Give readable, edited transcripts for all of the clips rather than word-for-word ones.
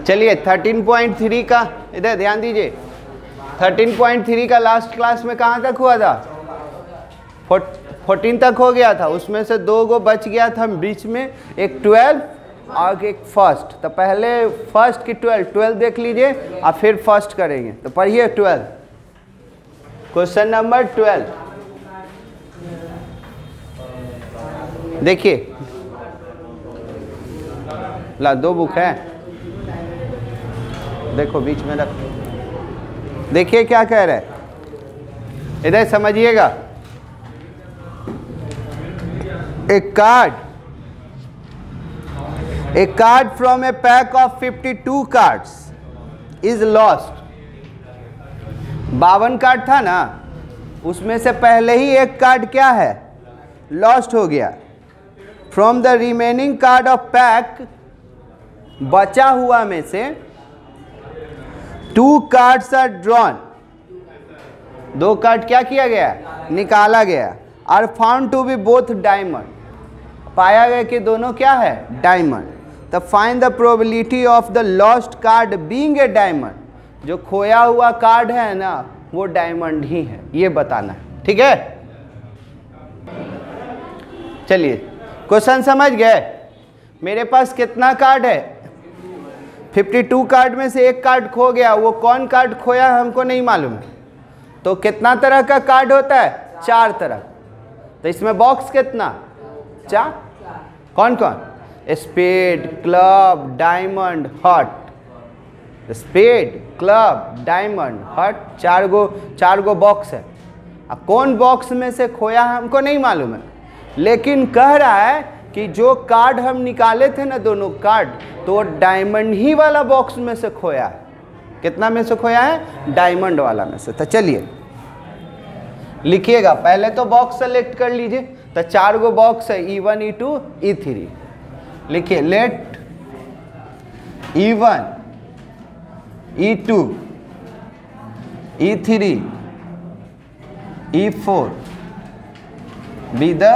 चलिए 13.3 का इधर ध्यान दीजिए। 13.3 का लास्ट क्लास में कहाँ तक हुआ था? 14 तक हो गया था, उसमें से 2 गो बच गया था बीच में, एक 12 और एक फर्स्ट। तो पहले फर्स्ट की 12 देख लीजिए और फिर फर्स्ट करेंगे। तो पढ़िए 12, क्वेश्चन नंबर 12 देखिए। ला 2 बुक है, देखो बीच में रख। देखिए क्या कह रहा है, इधर समझिएगा। A card from a pack of 52 cards is lost। 52 card था ना, उसमें से पहले ही एक कार्ड क्या है? लॉस्ट हो गया। From the remaining card of pack, बचा हुआ में से 2 cards are drawn। 2 कार्ड क्या किया गया? निकाला गया। Are found to be both diamond। पाया गया कि दोनों क्या है? डायमंड। तो find the probability of the lost card being a diamond. जो खोया हुआ कार्ड है ना, वो डायमंड ही है, ये बताना है। ठीक है, चलिए क्वेश्चन समझ गए। मेरे पास कितना कार्ड है? 52 कार्ड में से एक कार्ड खो गया। वो कौन कार्ड खोया है हमको नहीं मालूम है। तो कितना तरह का कार्ड होता है? 4 तरह। तो इसमें बॉक्स कितना? 4। कौन कौन? Spade, club, diamond, heart. Spade, club, diamond, heart, 4 go box है। अब कौन बॉक्स में से खोया है हमको नहीं मालूम है, लेकिन कह रहा है कि जो कार्ड हम निकाले थे ना, दोनों कार्ड, तो वो डायमंड ही वाला बॉक्स में से खोया है। कितना में से खोया है? डायमंड वाला में से। तो चलिए लिखिएगा, पहले तो बॉक्स सेलेक्ट कर लीजिए। तो 4 गो बॉक्स है, E1, E2, E3। लिखिए late E1, E2, E3, E4 be the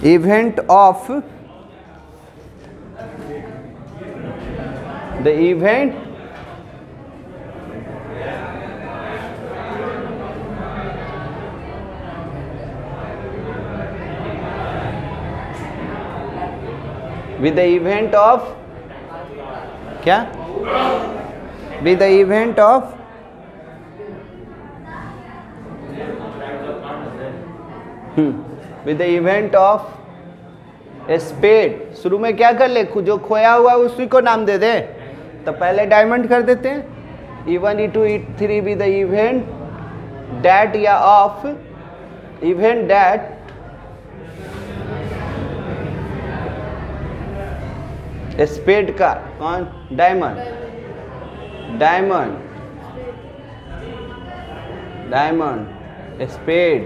event of the event with the event of क्या? with the event of with the event of spade. शुरू में क्या कर ले? जो खोया हुआ है उसी को नाम दे दे। तो पहले डायमंड कर देते हैं। E1, E2, E3 भी द इवेंट डैट या ऑफ इवेंट डैट स्पेड का कौन? Diamond, diamond, diamond, spade,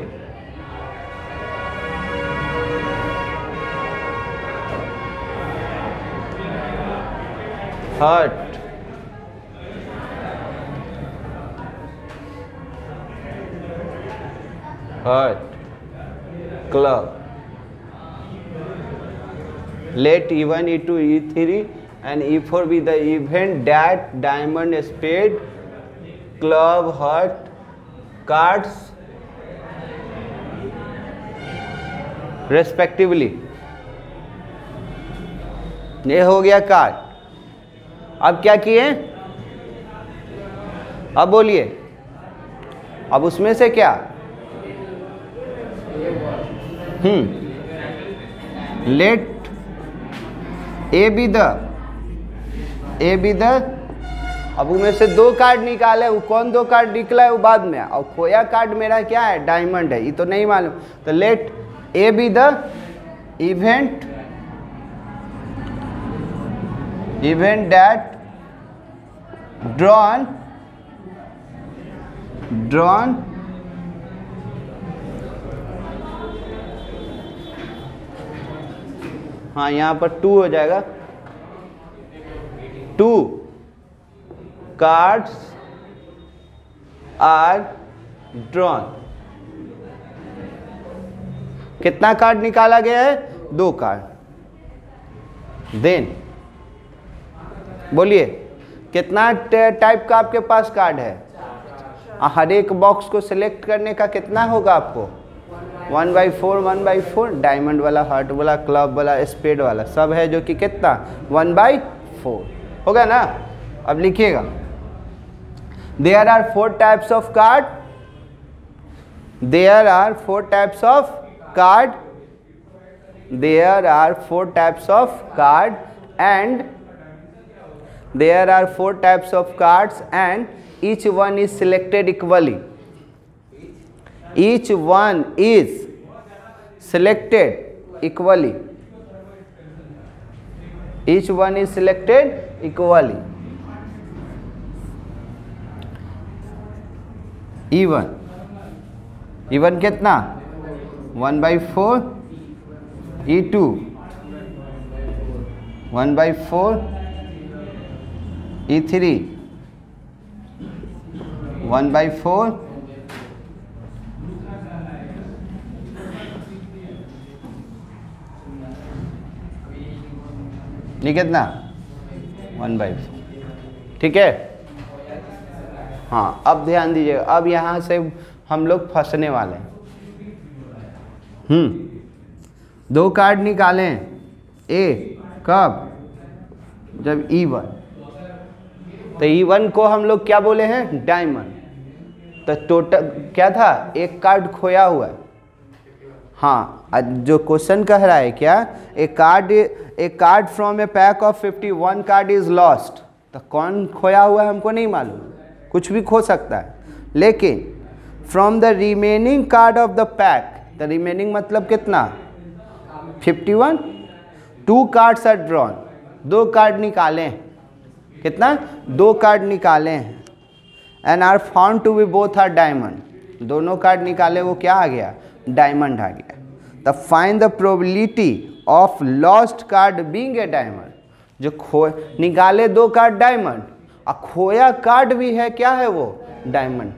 heart, club. Let E1, E2, E3 and E4 be the event that diamond, spade, club, heart, cards respectively। ये हो गया card. अब क्या किए? अब बोलिए, अब उसमें से क्या? लेट ए बी द अब उनमें से 2 कार्ड निकाले। वो कौन 2 कार्ड निकला है वो बाद में। और खोया कार्ड मेरा क्या है? डायमंड है, ये तो नहीं मालूम। तो let A B the event that drawn हाँ यहाँ पर 2 हो जाएगा। 2 cards आर ड्रॉन। कितना कार्ड निकाला गया है? 2 कार्ड। देन बोलिए कितना टाइप का आपके पास कार्ड है? हर एक बॉक्स को सिलेक्ट करने का कितना होगा आपको? 1/4 1/4। डायमंड वाला, हार्ट वाला, क्लब वाला, स्पेड वाला सब है, जो कि कितना 1/4 होगा ना। अब लिखिएगा there are 4 types of card. There are 4 types of card. There are 4 types of card and there are 4 types of cards and each one is selected equally. Each one is selected equally. Each one is selected equally. Even. Even कितना? 1/4 E2 1/4 E3 1/4 ये कितना 1/4। ठीक है। हाँ अब ध्यान दीजिएगा, अब यहाँ से हम लोग फंसने वाले हैं। 2 कार्ड निकालें ए कब? जब E1। तो E1 को हम लोग क्या बोले हैं? डायमंड। तो टोटल क्या था? 1 कार्ड खोया हुआ है। हाँ जो क्वेश्चन कह रहा है क्या, a card from a pack of 51 card is lost. तो कौन खोया हुआ है हमको नहीं मालूम, कुछ भी खो सकता है। लेकिन from the remaining card of the pack, the remaining मतलब कितना 51, 2 कार्ड्स आर ड्रॉन। 2 कार्ड निकाले हैं। कितना? 2 कार्ड निकाले हैं and are found to be both are diamond. दोनों कार्ड निकाले, वो क्या आ गया? डायमंड आ गया। The find the probability of lost card being a diamond. जो निकाले 2 कार्ड डायमंड और खोया कार्ड भी है, क्या है वो? डायमंड।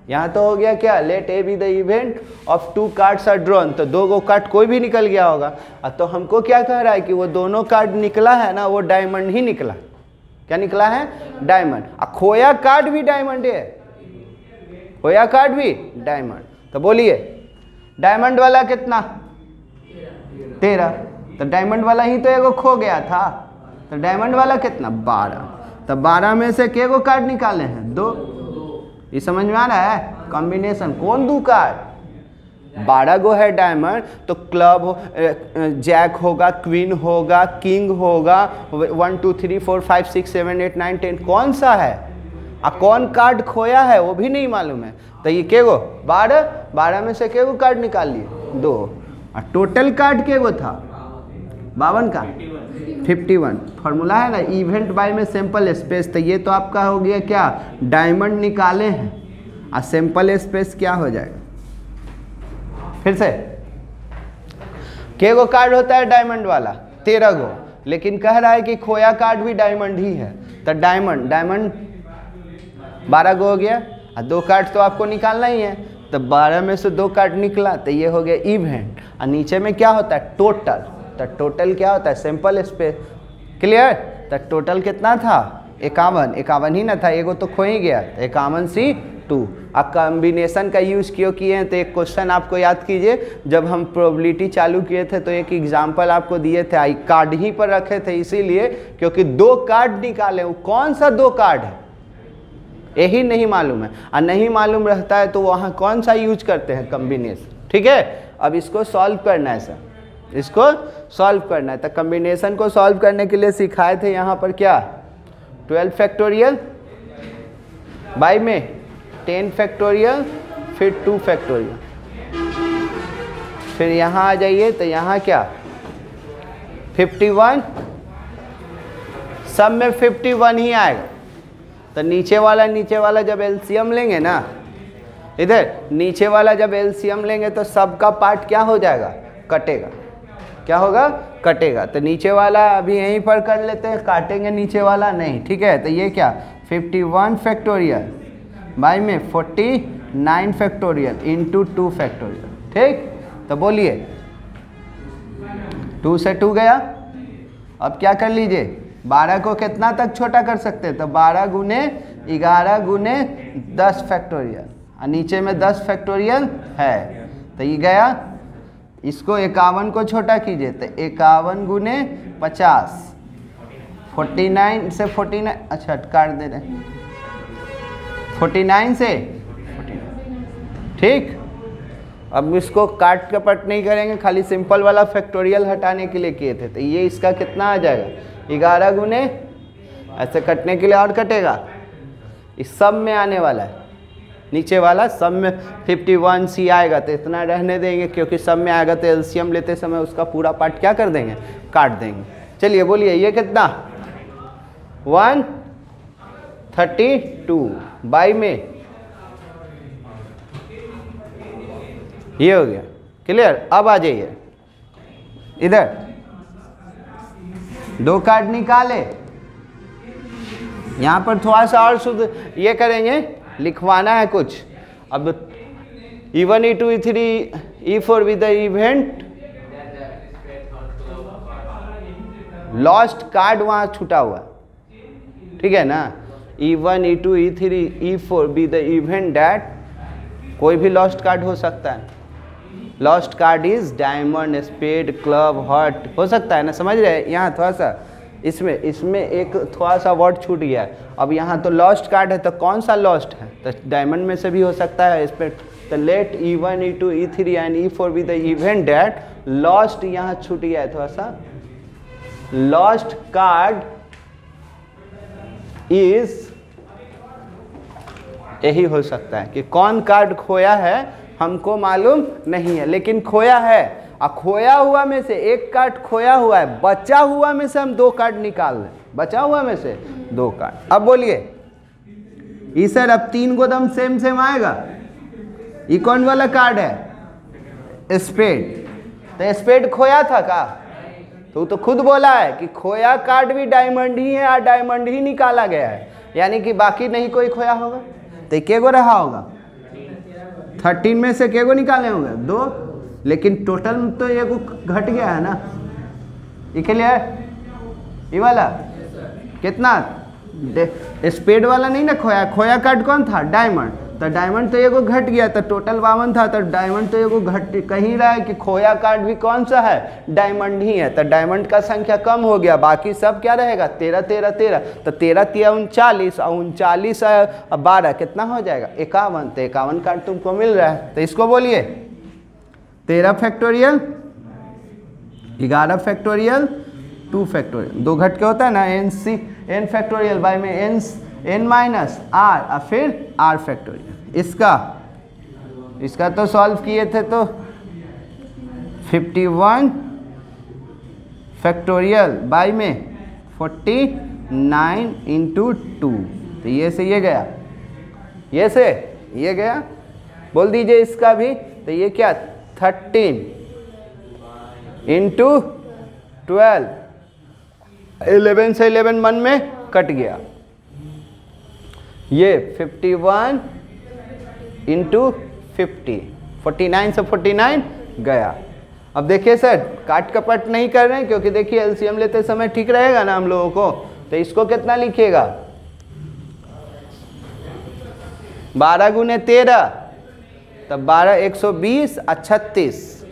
यहाँ तो हो गया क्या, let A B the event of 2 cards are drawn. तो 2 कार्ड कोई भी निकल गया होगा। तो हमको क्या कह रहा है कि वो दोनों कार्ड निकला है ना, वो डायमंड ही निकला। क्या निकला है? डायमंड। खोया कार्ड भी डायमंड है, खोया कार्ड भी डायमंड। तो बोलिए डायमंड वाला कितना? 13। तो डायमंड वाला ही तो एगो खो गया था। तो डायमंड वाला कितना? 12। तो 12 में से के गो कार्ड निकाले हैं? 2। ये समझ में आ रहा है? कॉम्बिनेशन कौन 2 कार्ड? 12 गो है डायमंड। तो क्लब जैक होगा, क्वीन होगा, किंग होगा, 1 2 3 4 5 6 7 8 9 10 कौन सा है? कौन कार्ड खोया है वो भी नहीं मालूम है। तो ये के गो 12 में से के गो कार्ड निकाल लिए? 2। और टोटल कार्ड के गो था? 52 का 51। फॉर्मूला है ना इवेंट बाय में सैंपल स्पेस। तो ये तो आपका हो गया क्या? डायमंड निकाले हैं और सैंपल स्पेस क्या हो जाएगा? फिर से के गो कार्ड होता है डायमंड वाला? 13 गो। लेकिन कह रहा है कि खोया कार्ड भी डायमंड ही है। तो डायमंड 12 गो हो गया और 2 कार्ड तो आपको निकालना ही है। तो 12 में से 2 कार्ड निकला, तो ये हो गया इवेंट। और नीचे में क्या होता है? टोटल। तो टोटल क्या होता है? Sample space. क्लियर? तो टोटल कितना था? 51 ही ना था, एगो तो खो ही गया। 51C2। अब कॉम्बिनेशन का यूज़ क्यों किए हैं? तो एक क्वेश्चन आपको याद कीजिए, जब हम प्रोबेबिलिटी चालू किए थे तो एक एग्जाम्पल आपको दिए थे, आई कार्ड ही पर रखे थे, इसीलिए क्योंकि 2 कार्ड निकाले। वो कौन सा 2 कार्ड है यही नहीं मालूम है। और नहीं मालूम रहता है तो वहाँ कौन सा यूज करते हैं? कॉम्बिनेशन। ठीक है। अब इसको सॉल्व करना है सर, इसको सॉल्व करना है। तो कॉम्बिनेशन को सॉल्व करने के लिए सिखाए थे यहाँ पर क्या? 12 फैक्टोरियल बाई में 10 फैक्टोरियल, फिर 2 फैक्टोरियल। फिर यहाँ आ जाइए तो यहाँ क्या 51, सब में 51 ही आएगा। तो नीचे वाला जब एलसीएम लेंगे ना, इधर नीचे वाला जब एलसीएम लेंगे तो सबका पार्ट क्या हो जाएगा? कटेगा। क्या होगा? कटेगा। तो नीचे वाला अभी यहीं पर कर लेते हैं, काटेंगे नीचे वाला नहीं। ठीक है। तो ये क्या 51 फैक्टोरियल बाई में 49 फैक्टोरियल इंटू 2 फैक्टोरियल। ठीक, तो बोलिए 2 से 2 गया। अब क्या कर लीजिए, 12 को कितना तक छोटा कर सकते हैं, तो 12 गुने 11 गुने 10 फैक्टोरियल, और नीचे में 10 फैक्टोरियल है, तो ये गया। इसको 51 को छोटा कीजिए, तो 51 गुने 50, 49 से 49, अच्छा काट दे रहे, 49 से 49। ठीक, अब इसको काट कपट नहीं करेंगे, खाली सिंपल वाला फैक्टोरियल हटाने के लिए किए थे, तो ये इसका कितना आ जाएगा, 11 गुने, ऐसे कटने के लिए और कटेगा, इस सब में आने वाला है, नीचे वाला सब में 51C आएगा, तो इतना रहने देंगे, क्योंकि सब में आएगा तो एलसीएम लेते समय उसका पूरा पार्ट क्या कर देंगे, काट देंगे। चलिए बोलिए ये कितना, 132 बाई में, ये हो गया क्लियर। अब आ जाइए इधर, 2 कार्ड निकाले, यहाँ पर थोड़ा सा और शुद्ध ये करेंगे, लिखवाना है कुछ। अब E1 E2 E3 E4 with the event lost card वहाँ छूटा हुआ, ठीक है ना, E1 E2 E3 E4 with the event that, कोई भी लॉस्ट कार्ड हो सकता है। Lost card is diamond, spade, club, heart, हो सकता है ना, समझ रहे हैं। यहाँ थोड़ा सा इसमें एक थोड़ा सा वर्ड छूट गया है। अब यहाँ तो लॉस्ट कार्ड है, तो कौन सा लॉस्ट है, तो डायमंड में से भी हो सकता है इस पर, तो let E1 E2 E3 and E4 with the event that lost, यहाँ छूट गया है थोड़ा सा, लॉस्ट कार्ड इज, यही हो सकता है कि कौन कार्ड खोया है हमको मालूम नहीं है, लेकिन खोया है। और खोया हुआ में से एक कार्ड खोया हुआ है, बचा हुआ में से हम 2 कार्ड निकाल लें, बचा हुआ में से 2 कार्ड। अब बोलिए ये सर, अब 3 गोदम सेम सेम आएगा, ये कौन वाला कार्ड है, स्पेड, तो स्पेड खोया था का, तो खुद बोला है कि खोया कार्ड भी डायमंड ही है और डायमंड ही निकाला गया है, यानी कि बाकी नहीं कोई खोया होगा, तो के गो रहा होगा, 13 में से के गो निकाले होंगे, 2, लेकिन टोटल तो ये को घट गया है ना, ये के लिए ये वाला कितना, स्पेड वाला नहीं ना खोया, खोया कार्ड कौन था, डायमंड, तो डायमंड तो ये को घट गया, तो टोटल 52 था, तो डायमंड तो ये को घट कहीं रहा है कि खोया कार्ड भी कौन सा है, डायमंड ही है, तो डायमंड का संख्या कम हो गया, बाकी सब क्या रहेगा, 13 13 13, तो 13 3 39 और 39 12 कितना हो जाएगा, 51, तो 51 कार्ड तुमको मिल रहा है। तो इसको बोलिए 13 फैक्टोरियल 11 फैक्टोरियल 2 फैक्टोरियल, 2 घट के होता है ना, n फैक्टोरियल बाय में n माइनस r और फिर r फैक्टोरियल। इसका तो सॉल्व किए थे, तो 51 फैक्टोरियल बाय में 49 इंटू 2, तो ये से ये गया, ये से ये गया, बोल दीजिए इसका भी, तो ये क्या 13 इंटू 12, 11 से 11 मन में कट गया, ये 51 इंटू 50, 49 से 49 गया। अब देखिए सर, काट कपट नहीं कर रहे हैं, क्योंकि देखिए एलसीएम लेते समय ठीक रहेगा ना हम लोगों को, तो इसको कितना लिखिएगा, 12 गुने 13, तब 12 120 और 36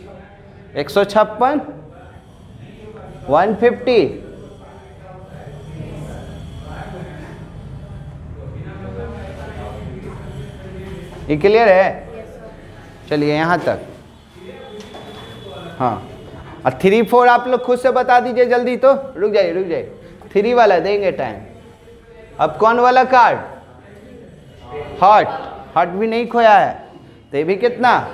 156 150, ये क्लियर है। चलिए यहाँ तक, हाँ, और 3 4 आप लोग खुद से बता दीजिए जल्दी, तो रुक जाइए 3 वाला देंगे टाइम। अब कौन वाला कार्ड, हार्ट भी नहीं खोया है, तो ये भी कितना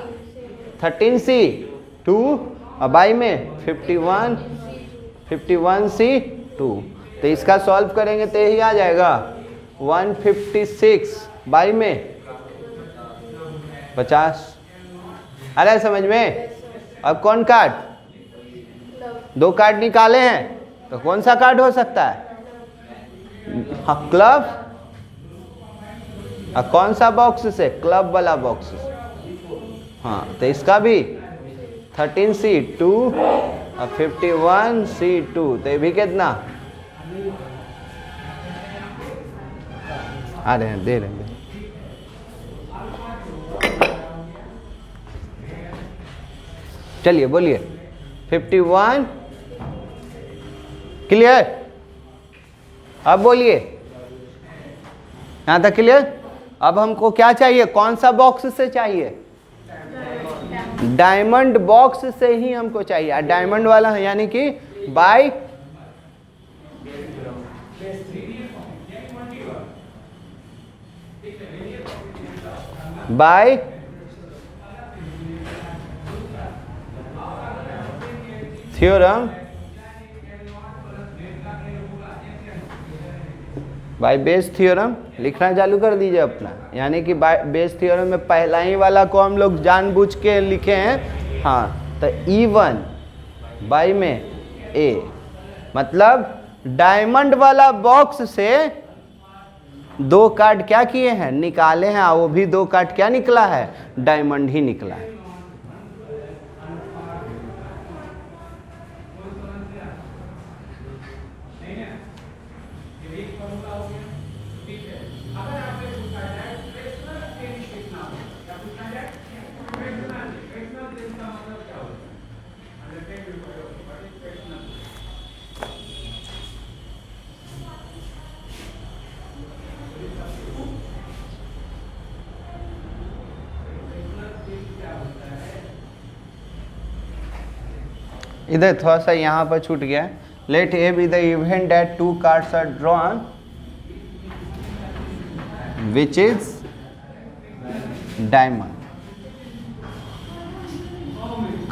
13C 2 और बाई में 51C 2, तो इसका सॉल्व करेंगे तो यही आ जाएगा 156 बाई में 50। अरे समझ में। अब कौन कार्ड, 2 कार्ड निकाले हैं, तो कौन सा कार्ड हो सकता है, हाँ क्लब कौन सा बॉक्स से? क्लब वाला बॉक्स से। हाँ, तो इसका भी 13C2 और 51C2, तो ये भी कितना आ रहे हैं, दे रहे हैं। चलिए बोलिए 51, क्लियर? अब बोलिए, यहां तक क्लियर? अब हमको क्या चाहिए? कौन सा बॉक्स से चाहिए? डायमंड बॉक्स से ही हमको चाहिए। डायमंड वाला है, यानी कि bye theorem, by Bayes theorem लिखना चालू कर दीजिए अपना। यानी कि बाय बेस थ्योरम में पहला ही वाला को हम लोग जानबूझ के लिखे हैं। हाँ, तो E1 बाय में A, मतलब डायमंड वाला बॉक्स से 2 कार्ड क्या किए हैं? निकाले हैं। वो भी 2 कार्ड क्या निकला है? डायमंड ही निकला है। इधर थोड़ा सा यहाँ पर छूट गया। Let A B the event that 2 cards are drawn which is diamond.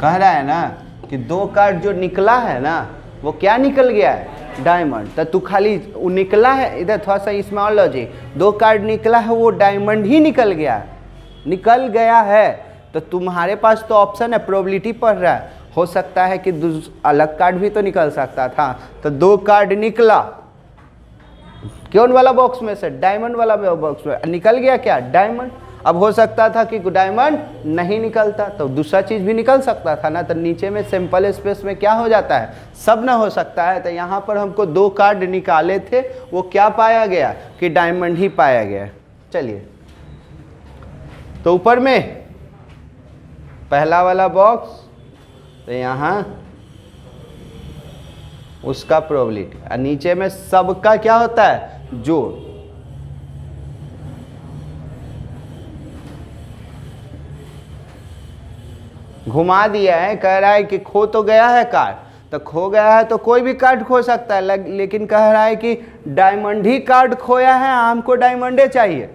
कह रहा है ना कि 2 कार्ड जो निकला है ना, वो क्या निकल गया है? डायमंड। तो तू खाली वो निकला है, इधर थोड़ा सा इसमें और लॉजिक, 2 कार्ड निकला है, वो डायमंड ही निकल गया है, निकल गया है। तो तुम्हारे पास तो ऑप्शन है, प्रोबेबिलिटी पढ़ रहा है, हो सकता है कि अलग कार्ड भी तो निकल सकता था। तो 2 कार्ड निकला, कौन वाला बॉक्स में से? डायमंड वाला बॉक्स में निकल गया क्या? डायमंड। अब हो सकता था कि डायमंड नहीं निकलता, तो दूसरा चीज भी निकल सकता था ना। तो नीचे में सिंपल स्पेस में क्या हो जाता है? सब ना हो सकता है। तो यहाँ पर हमको 2 कार्ड निकाले थे, वो क्या पाया गया? कि डायमंड ही पाया गया। चलिए, तो ऊपर में पहला वाला बॉक्स, तो यहाँ उसका प्रोबेबिलिटी, और नीचे में सबका क्या होता है? जोड़। घुमा दिया है, कह रहा है कि खो तो गया है कार्ड, तो खो गया है तो कोई भी कार्ड खो सकता है, लेकिन कह रहा है कि डायमंड ही कार्ड खोया है, हमको डायमंडे चाहिए।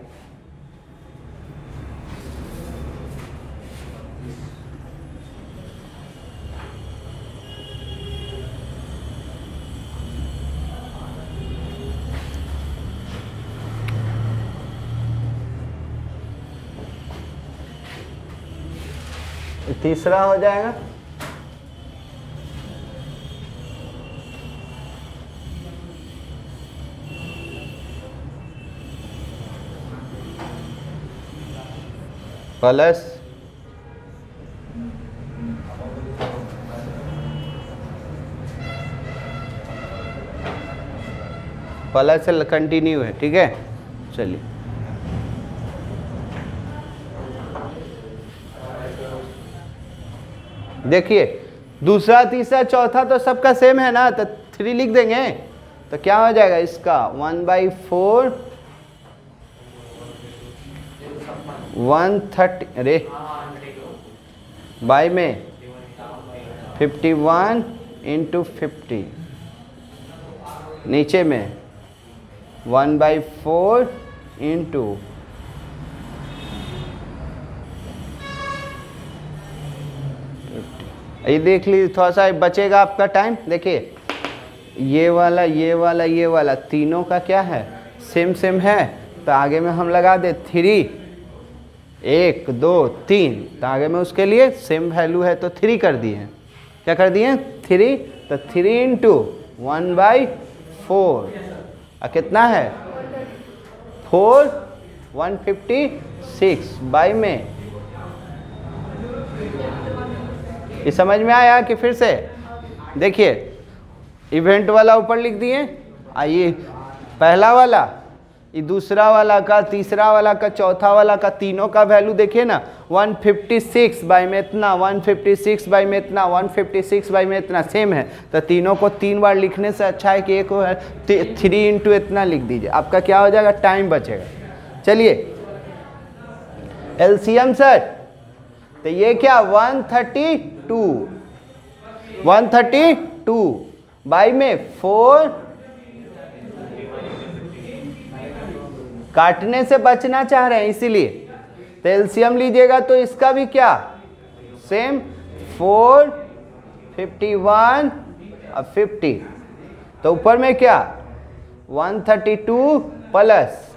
तीसरा हो जाएगा प्लस से कंटिन्यू है, ठीक है। चलिए, देखिए दूसरा तीसरा चौथा तो सबका सेम है ना, तो 3 लिख देंगे तो क्या हो जाएगा इसका? 1/4 130, अरे बाय में 51 × 50, नीचे में 1/4 × ये देख लीजिए, थोड़ा सा बचेगा आपका टाइम। देखिए ये वाला ये वाला ये वाला तीनों का क्या है? सेम सेम है, तो आगे में हम लगा दे 3, 1 2 3, तो आगे में उसके लिए सेम वैल्यू है तो 3 कर दिए। क्या कर दिए? 3, तो 3 × 1/4 कितना है? 4 156 बाई में। ये समझ में आया कि फिर से देखिए, इवेंट वाला ऊपर लिख दिए, आइए पहला वाला, ये दूसरा वाला का, तीसरा वाला का, चौथा वाला का, तीनों का वैल्यू देखिए ना, 156 बाई में इतना, 156 बाई में इतना, 156 बाई में इतना सेम है। तो तीनों को 3 बार लिखने से अच्छा है कि एक 3 इंटू इतना लिख दीजिए, आपका क्या हो जाएगा, टाइम बचेगा। चलिए एलसीएम सर, तो ये क्या 132 बाई में 4, काटने से बचना चाह रहे हैं इसीलिए, तो एलसीएम लीजिएगा तो इसका भी क्या सेम, 4, 51 और 50, तो ऊपर में क्या 132 प्लस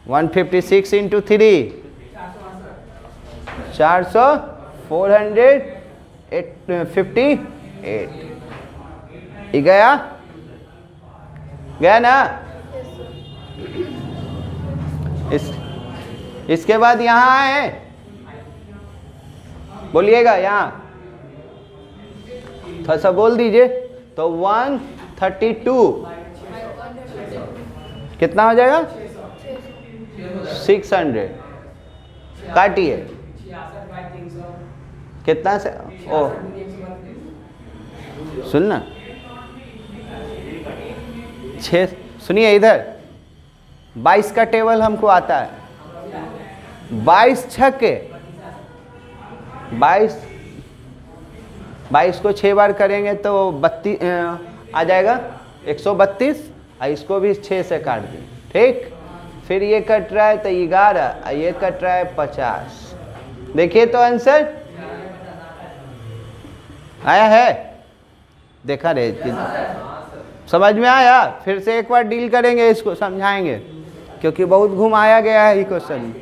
156 इंटू 3, 400, 458 गया ना। इसके बाद यहाँ आए, बोलिएगा यहाँ थोड़ा सा बोल दीजिए, तो 132 कितना हो जाएगा, 600, काटिए कितना से, ओ सुनना 6, सुनिए इधर 22 का टेबल हमको आता है, 22 छक्के, 22 को 6 बार करेंगे तो 32 आ जाएगा, 132, और इसको भी 6 से काट दें, ठीक। फिर ये कट रहा है तो 11, ये कट रहा है 50। देखिए तो आंसर आया है, देखा रे, समझ में आया। फिर से एक बार डील करेंगे, इसको समझाएंगे, क्योंकि बहुत घुमाया गया है ये क्वेश्चन।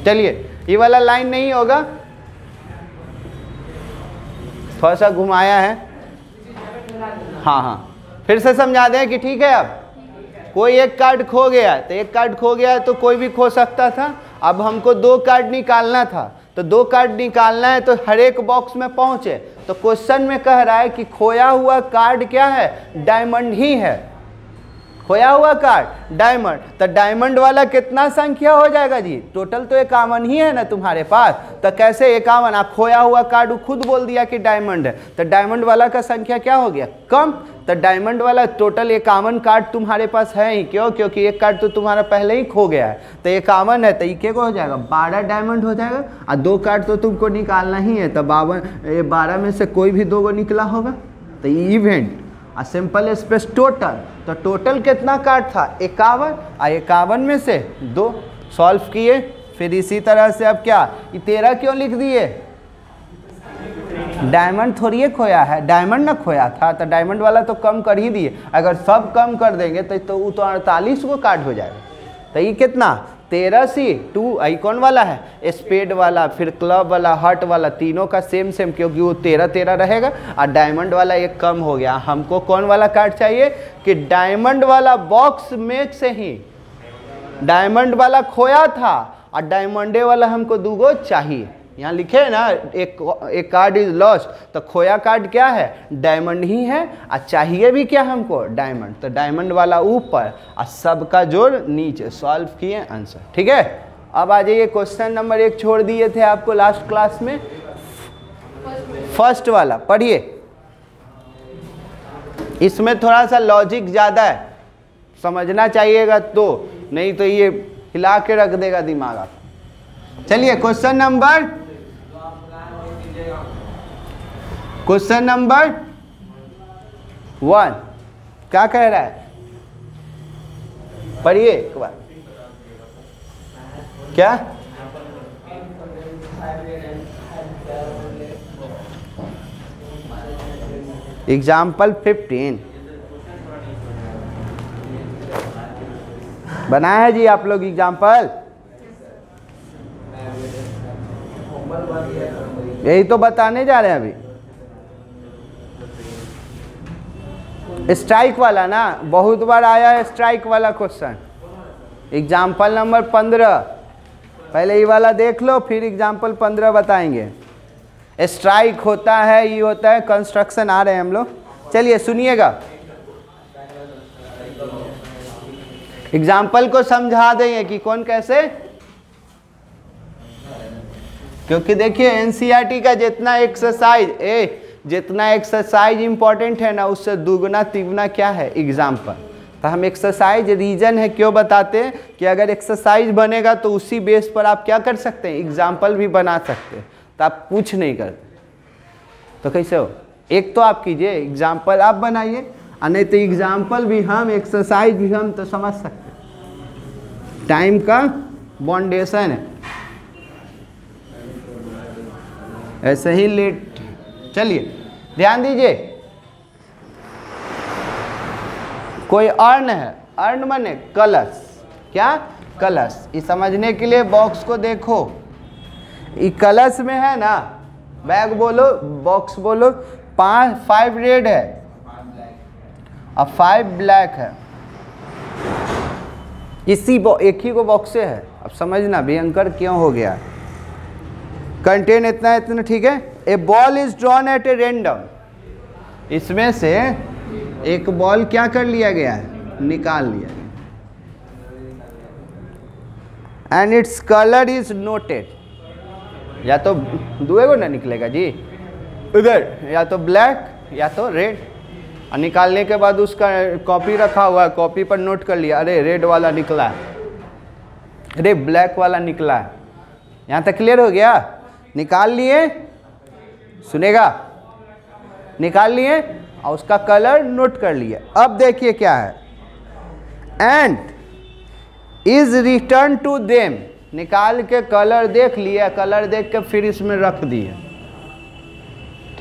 चलिए ये वाला लाइन नहीं होगा, थोड़ा सा घुमाया है, हाँ फिर से समझा दें कि ठीक है। अब कोई एक कार्ड खो गया, तो एक कार्ड खो गया है तो कोई भी खो सकता था। अब हमको 2 कार्ड निकालना था, तो 2 कार्ड निकालना है, तो हर एक बॉक्स में पहुंचे। तो क्वेश्चन में कह रहा है कि खोया हुआ कार्ड क्या है, डायमंड ही है, खोया हुआ कार्ड डायमंड। तो डायमंड वाला कितना संख्या हो जाएगा जी, टोटल तो 51 ही है ना तुम्हारे पास, तो कैसे 51, आप खोया हुआ कार्ड खुद बोल दिया कि डायमंड है, तो डायमंड वाला का संख्या क्या हो गया, कम। तो डायमंड वाला टोटल 51 कार्ड तुम्हारे पास है ही, क्यों, क्योंकि एक कार्ड तो तुम्हारा पहले ही खो गया है, तो 51 है, तो ये को हो जाएगा 12 डायमंड हो जाएगा, और 2 कार्ड तो तुमको निकालना ही है, तो 12 में से कोई भी 2 को निकला होगा, तो इवेंट और सिंपल स्पेस टोटल, तो टोटल कितना कार्ड था 51, और 51 में से 2 सॉल्व किए। फिर इसी तरह से अब क्या, ये 13 क्यों लिख दिए, डायमंड थोड़ी ये खोया है, डायमंड ना खोया था, तो डायमंड वाला तो कम कर ही दिए। अगर सब कम कर देंगे तो वो तो 48 को कार्ड हो जाएगा। तो ये कितना 13 सी 2 आइकॉन वाला है, स्पेड वाला, फिर क्लब वाला, हार्ट वाला, तीनों का सेम सेम, क्योंकि वो 13 रहेगा, और डायमंड वाला एक कम हो गया। हमको कौन वाला कार्ड चाहिए कि डायमंड वाला बॉक्स में से ही डायमंड वाला खोया था, और डायमंडे वाला हमको 2 गो चाहिए। यहाँ लिखे है ना, एक कार्ड इज लॉस्ट, तो खोया कार्ड क्या है, डायमंड ही है, और चाहिए भी क्या हमको, डायमंड। तो डायमंड वाला ऊपर और सबका जोड़ नीचे, सॉल्व किए आंसर, ठीक है। अब आ जाइए क्वेश्चन नंबर 1 छोड़ दिए थे आपको लास्ट क्लास में, फर्स्ट वाला पढ़िए। इसमें थोड़ा सा लॉजिक ज़्यादा है, समझना चाहिएगा, तो नहीं तो ये हिला के रख देगा दिमाग आप। चलिए क्वेश्चन नंबर 1 क्या कह रहा है, पढ़िए एक बार। क्या एग्जाम्पल 15 बनाया है जी आप लोग एग्जाम्पल, यही तो बताने जा रहे हैं अभी। स्ट्राइक वाला ना, बहुत बार आया है स्ट्राइक वाला क्वेश्चन। एग्जाम्पल नंबर 15, पहले ये वाला देख लो, फिर एग्जाम्पल 15 बताएंगे। स्ट्राइक होता है, ये होता है, कंस्ट्रक्शन आ रहे हैं हम लोग। चलिए सुनिएगा, एग्जाम्पल को समझा देंगे कि कौन कैसे, क्योंकि देखिए एनसीईआरटी का जितना एक्सरसाइज इंपॉर्टेंट है ना, उससे दुगना तिगुना क्या है एग्जाम्पल। तो हम एक्सरसाइज रीजन है क्यों बताते हैं कि अगर एक्सरसाइज बनेगा तो उसी बेस पर आप क्या कर सकते हैं, एग्जाम्पल भी बना सकते हैं। तो आप कुछ नहीं करते तो कैसे हो, एक तो आप कीजिए एग्जाम्पल आप बनाइए, और नहीं तो एग्जाम्पल भी हम, एक्सरसाइज भी हम, तो समझ सकते हैं। टाइम का बाउंडेशन है, ऐसे ही लेट। चलिए ध्यान दीजिए, कोई अर्न है, अर्न माने कलश, क्या कलश। ये समझने के लिए बॉक्स को देखो, ये कलश में है ना, बैग बोलो, बॉक्स बोलो, 5 रेड है और 5 ब्लैक है। एक ही को बॉक्स से है। अब समझना भयंकर क्यों हो गया। कंटेन इतना इतना, ठीक है। A ball is drawn at a random, इसमें से एक बॉल क्या कर लिया गया है, निकाल लिया गया, and its colour is noted. या तो दुएगो ना निकलेगा जी इधर, या तो ब्लैक या तो रेड। और निकालने के बाद उसका कॉपी रखा हुआ है, कॉपी पर नोट कर लिया, अरे रेड वाला निकला है, अरे ब्लैक वाला निकला है। यहाँ तक क्लियर हो गया। निकाल लिए, सुनेगा, निकाल लिए और उसका कलर नोट कर लिए। अब देखिए क्या है, and is return to them, निकाल के कलर देख लिया, कलर देख के फिर इसमें रख दिए,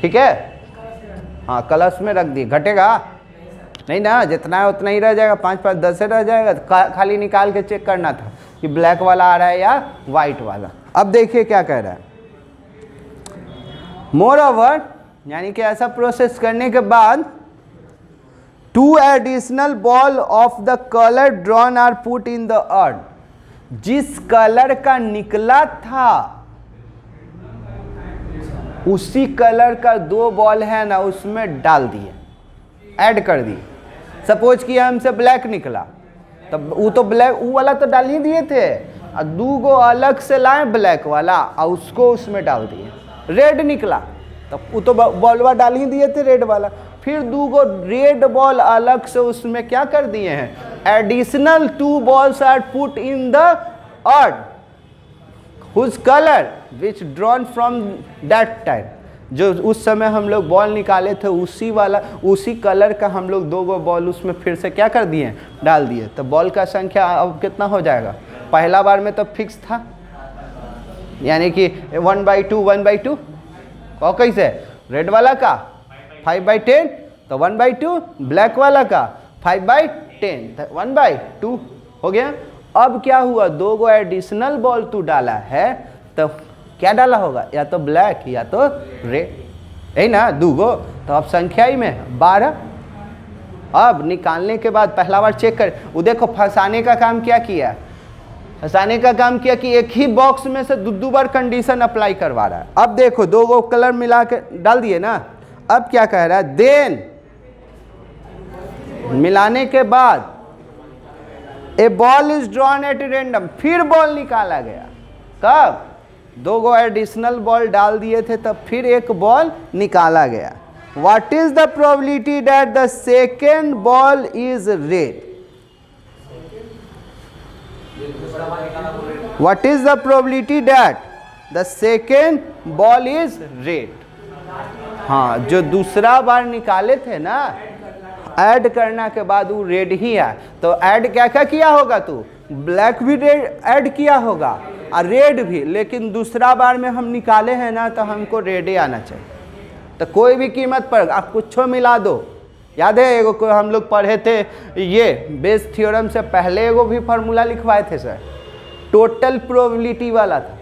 ठीक है। हाँ कलश में रख दिए, घटेगा नहीं ना, जितना है उतना ही रह जाएगा, 5 5 10 रह जाएगा। खाली निकाल के चेक करना था कि ब्लैक वाला आ रहा है या वाइट वाला। अब देखिए क्या कह रहा है, मोर ओवर, यानी कि ऐसा प्रोसेस करने के बाद 2 additional ball of the colour drawn are put in the urn, जिस कलर का निकला था उसी कलर का 2 बॉल है ना उसमें डाल दिए, ऐड कर दिए। सपोज किया हमसे ब्लैक निकला, तब वो तो ब्लैक, वो वाला तो डाल ही दिए थे, और 2 गो अलग से लाए ब्लैक वाला और उसको उसमें डाल दिए। रेड निकला, तब वो तो बॉलवा डाल ही दिए थे रेड वाला, फिर 2 गो रेड बॉल अलग से उसमें क्या कर दिए हैं, additional 2 balls are put in the urn whose colour which drawn from that time, जो उस समय हम लोग बॉल निकाले थे उसी वाला, उसी कलर का हम लोग 2 गो बॉल उसमें फिर से क्या कर दिए, डाल दिए। तो बॉल का संख्या अब कितना हो जाएगा, पहला बार में तो फिक्स था, यानी कि 1/2 1/2, और कैसे रेड वाला का 5/10, तो 1/2, ब्लैक वाला का 5/10, तो 1/2 हो गया। अब क्या हुआ, 2 गो एडिशनल बॉल तू डाला है, तो क्या डाला होगा, या तो ब्लैक या तो रेड, यही ना 2 गो, तो अब संख्या ही में 12। अब निकालने के बाद पहला बार चेक कर, वो देखो फंसाने का काम क्या किया, फंसाने का काम किया कि एक ही बॉक्स में से 2 बार कंडीशन अप्लाई करवा रहा है। अब देखो 2 गो कलर मिला के डाल दिए ना, अब क्या कह रहा है, देन मिलाने के बाद a ball is drawn at random, फिर बॉल निकाला गया। कब 2 गो एडिशनल बॉल डाल दिए थे, तब फिर एक बॉल निकाला गया। What is the probability that the second ball is red, what is the probability that the second ball is red. हाँ, जो दूसरा बार निकाले थे ना, ऐड करने के बाद वो रेड ही है, तो ऐड क्या क्या किया होगा, तू ब्लैक भी रेड ऐड किया होगा और रेड भी, लेकिन दूसरा बार में हम निकाले हैं ना, तो हमको रेड ही आना चाहिए। तो कोई भी कीमत पर आप कुछ मिला दो। याद है एगो को हम लोग पढ़े थे, ये बेस थ्योरम से पहले एगो भी फार्मूला लिखवाए थे सर, टोटल प्रोबेबिलिटी वाला था।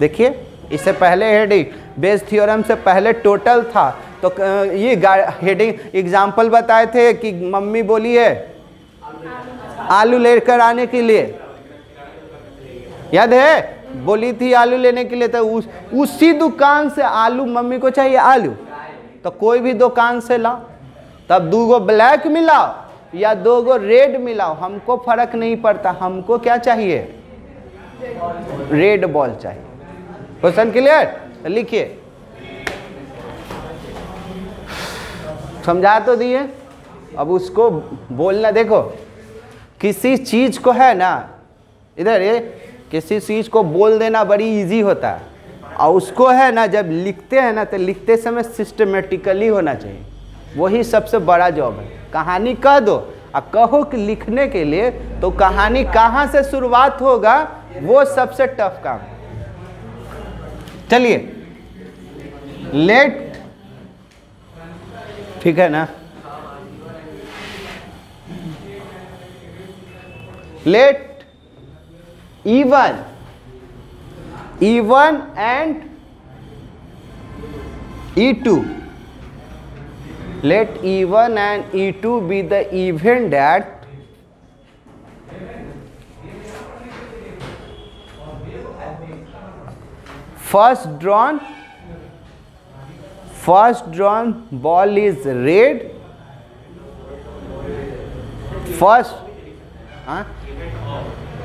देखिए इससे पहले हेडिंग, बेस थ्योरम से पहले टोटल था। तो ये हेडिंग एग्जाम्पल बताए थे कि मम्मी बोली है आलू लेकर आने के लिए, याद है, बोली थी आलू लेने के लिए। तो उसी दुकान से आलू, मम्मी को चाहिए आलू, तो कोई भी दुकान से लाओ, तब 2 गो ब्लैक मिलाओ या 2 गो रेड मिलाओ, हमको फर्क नहीं पड़ता, हमको क्या चाहिए, रेड बॉल चाहिए। Question clear? लिखिए, समझा तो दिए, अब उसको बोलना। देखो किसी चीज को है ना, इधर ये किसी चीज को बोल देना बड़ी इजी होता है, और उसको है ना जब लिखते हैं ना तो लिखते समय सिस्टमेटिकली होना चाहिए, वही सबसे बड़ा जॉब है। कहानी कह दो और कहो कि लिखने के लिए, तो कहानी कहाँ से शुरुआत होगा वो सबसे टफ काम। चलिए, लेट, ठीक है ना, late E1 and E2, let E1 and E2 be the event that first drawn ball is red, first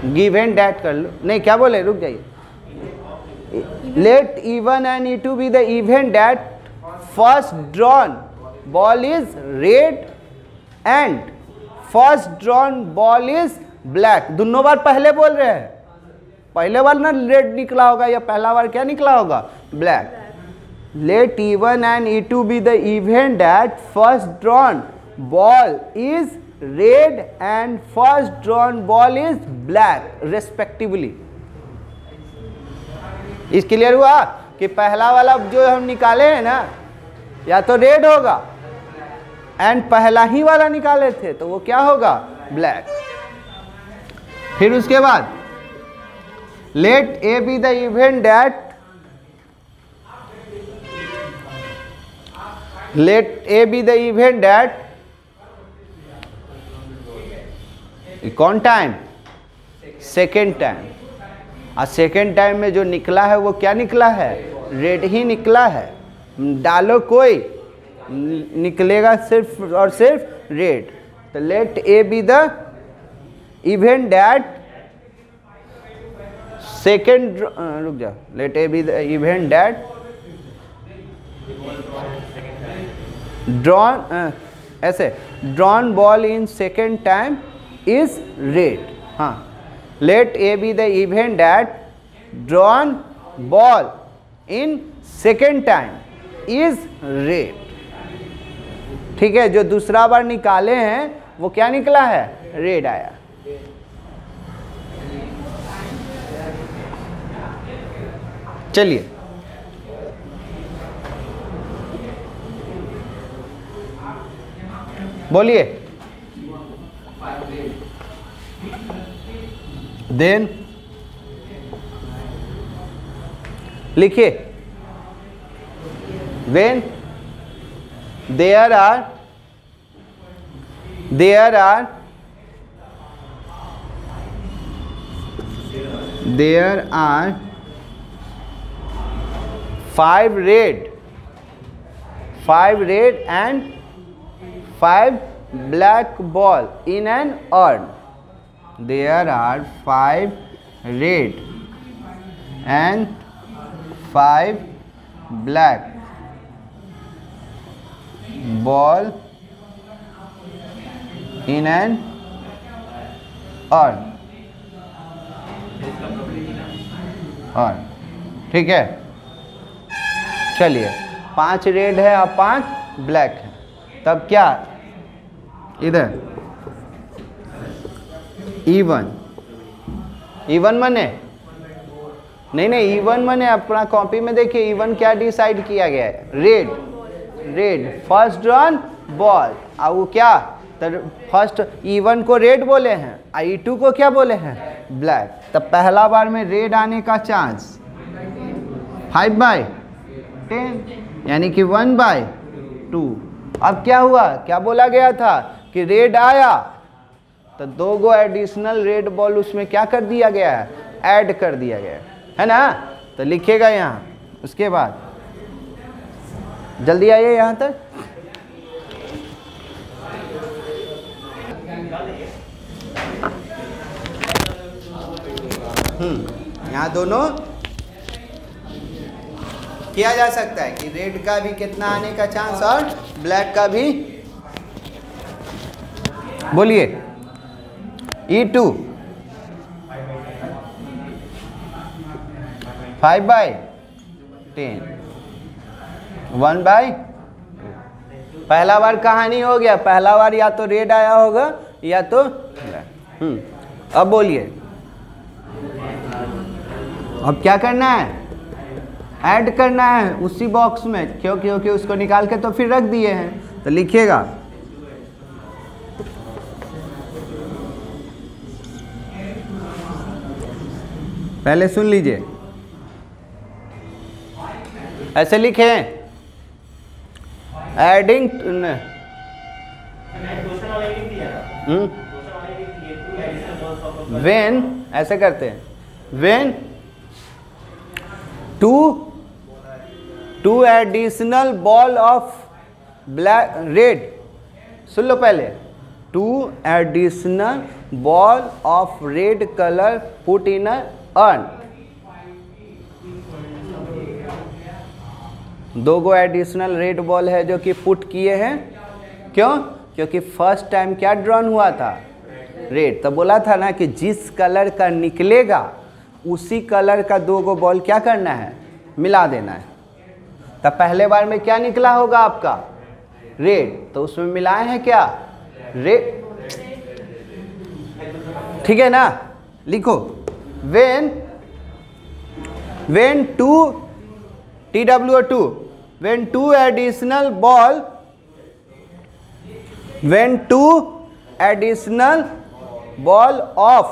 given that कर लो, नहीं क्या बोले, रुक जाइए। Let E1 and E2 be the event that first drawn ball is red and first drawn ball is black. दोनों बार पहले बोल रहे हैं, पहले बार ना रेड निकला होगा या पहला बार क्या निकला होगा, black. Let E1 and E2 be the event that first drawn ball is red and first drawn ball is black respectively. इस क्लियर हुआ कि पहला वाला जो हम निकाले हैं ना, या तो रेड होगा, एंड पहला ही वाला निकाले थे तो वो क्या होगा, ब्लैक। फिर उसके बाद let A B the event that, let A B the event that, कौन टाइम, सेकेंड टाइम। और सेकेंड टाइम में जो निकला है वो क्या निकला है, रेड ही निकला है। डालो कोई, निकलेगा सिर्फ और सिर्फ रेड। तो let A B the event that second, रुक जा, let A B the event that drawn, ऐसे drawn ball in second time is red। हाँ, let A be the event that drawn ball in second time is red। ठीक है, जो दूसरा बार निकाले हैं वो क्या निकला है, रेड आया। चलिए, बोलिए। देन लिखिए, when there are 5 red and 5 black ball in an urn, there are 5 red and 5 black ball in an urn। ठीक है, चलिए 5 रेड है और 5 ब्लैक है, तब क्या, इधर E1 माने नहीं E1 माने अपना कॉपी में देखिए E1 क्या डिसाइड किया गया है, रेड फर्स्ट ड्रॉन बॉल। और वो क्या, तो फर्स्ट E1 को रेड बोले हैं, E2 को क्या बोले हैं, ब्लैक। तब पहला बार में रेड आने का चांस 5/10 यानी कि 1/2। अब क्या हुआ, क्या बोला गया था कि रेड आया तो 2 गो एडिशनल रेड बॉल उसमें क्या कर दिया गया है, ऐड कर दिया गया है ना। तो लिखिएगा यहाँ, उसके बाद जल्दी आइए यहाँ तक। यहाँ दोनों किया जा सकता है कि रेड का भी कितना आने का चांस और ब्लैक का भी। बोलिए E2 5/10 1/2। पहला बार कहानी हो गया, पहला बार या तो रेड आया होगा या तो ब्लैक। अब बोलिए अब क्या करना है, ऐड करना है उसी बॉक्स में, क्योंकि उसको निकाल के तो फिर रख दिए हैं। तो लिखिएगा पहले सुन लीजिए, ऐसे लिखें एडिंग व्हेन, ऐसे करते हैं when two additional ball of black red. सुन लो पहले, 2 additional ball of red colour put in a urn. 2 go additional red ball है जो कि पुट किए हैं। क्यों? क्योंकि फर्स्ट टाइम क्या ड्रॉन हुआ था, रेड। तो बोला था ना कि जिस कलर का निकलेगा उसी कलर का 2 गो बॉल क्या करना है, मिला देना है। तब पहले बार में क्या निकला होगा आपका, रेड, तो उसमें मिलाए हैं क्या, रेड। ठीक है ना, लिखो when 2 TWO2 when 2 additional ball of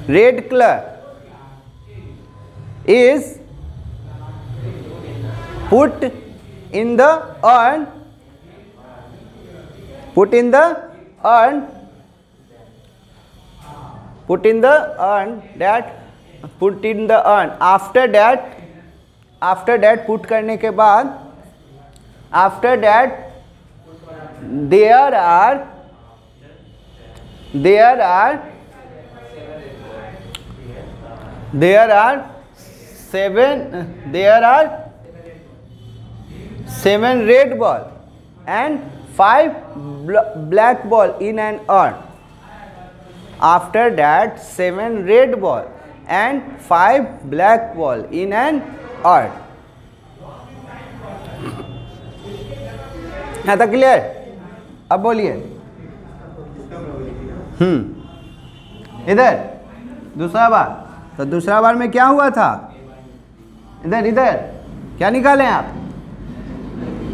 red color is put in the urn, after that put करने के बाद after that there are 7 red ball and 5 black ball in an urn. After that 7 red ball and 5 black ball in an urn. यहाँ तक clear? अब बोलिए इधर दूसरा बार। तो दूसरा बार में क्या हुआ था, इधर क्या निकालें आप,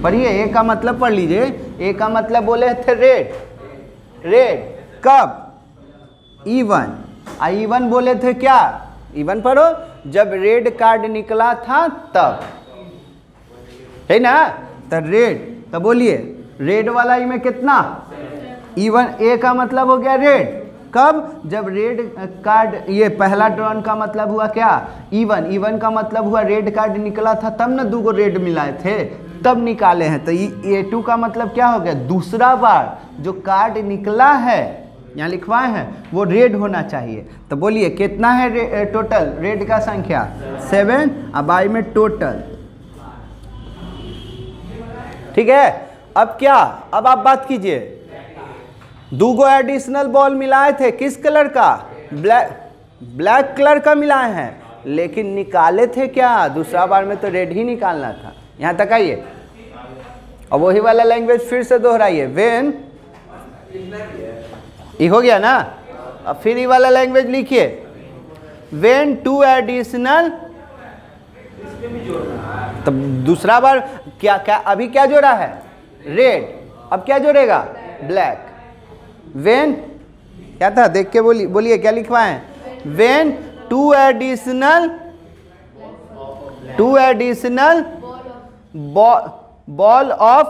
पढ़िए। ए का मतलब पढ़ लीजिए। ए का मतलब बोले थे रेड कब, E1। E1 बोले थे क्या, E1 पढ़ो, जब रेड कार्ड निकला था तब, है ना। तो रेड, तो बोलिए रेड वाला ई में कितना, E1। ए का मतलब हो गया रेड कब, जब रेड कार्ड, ये पहला ड्रॉन का मतलब हुआ क्या, E1 का मतलब हुआ रेड कार्ड निकला था तब ना 2 गो रेड मिलाए थे, तब निकाले हैं। तो E2 का मतलब क्या हो गया, दूसरा बार जो कार्ड निकला है, यहाँ लिखवाए हैं, वो रेड होना चाहिए। तो बोलिए कितना है टोटल रेड का संख्या, 7। अब आई में टोटल, ठीक है। अब क्या, अब आप बात कीजिए, 2 गो एडिशनल बॉल मिलाए थे, किस कलर का, ब्लैक कलर का मिलाए हैं, लेकिन निकाले थे क्या, दूसरा बार में तो रेड ही निकालना था। यहाँ तक आइए, और वही वाला लैंग्वेज फिर से दोहराइए। व्हेन, ये हो गया ना, अब फिर ये वाला लैंग्वेज लिखिए, व्हेन 2 एडिशनल, तो दूसरा बार क्या अभी क्या जोड़ा है, रेड, अब क्या जोड़ेगा, ब्लैक। व्हेन क्या था, देख के बोलिए क्या लिखवाए हैं, when 2 additional 2 additional ball of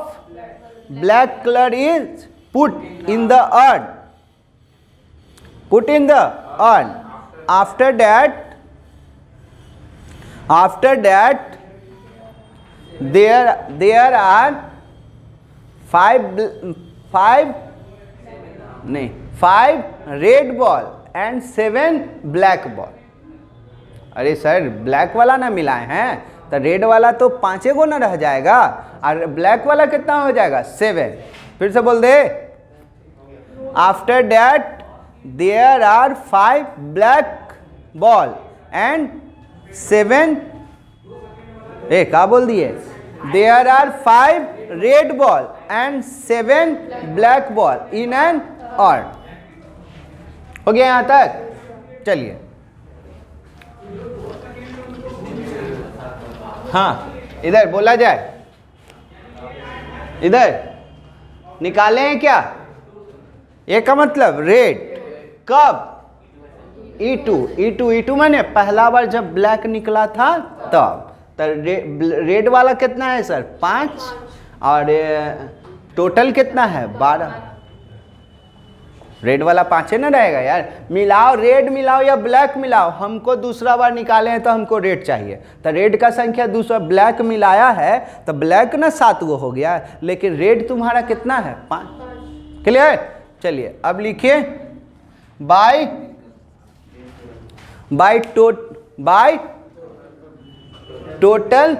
black color is put in the urn. Put in the urn. After that there are five red ball and 7 black ball. अरे सर ब्लैक वाला ना मिलाए हैं तो रेड वाला तो 5 गो ना रह जाएगा और ब्लैक वाला कितना हो जाएगा 7. फिर से बोल दे. After that there are 5 black ball and 7 क्या बोल दिए. There are 5 red ball and 7 black ball in an urn. हो गया यहां तक. चलिए हाँ इधर बोला जाए. इधर निकाले हैं क्या. ये का मतलब रेड कब E2 मैंने पहला बार जब ब्लैक निकला था तब. तो रेड वाला कितना है सर 5 और टोटल कितना है 12. रेड वाला 5 ना रहेगा यार. मिलाओ रेड मिलाओ या ब्लैक मिलाओ. हमको दूसरा बार निकाले हैं तो हमको रेड चाहिए. तो रेड का संख्या दूसरा ब्लैक मिलाया है तो ब्लैक ना 7 गो हो गया. लेकिन रेड तुम्हारा कितना है 5. क्लियर. चलिए अब लिखिए बाय टोटल.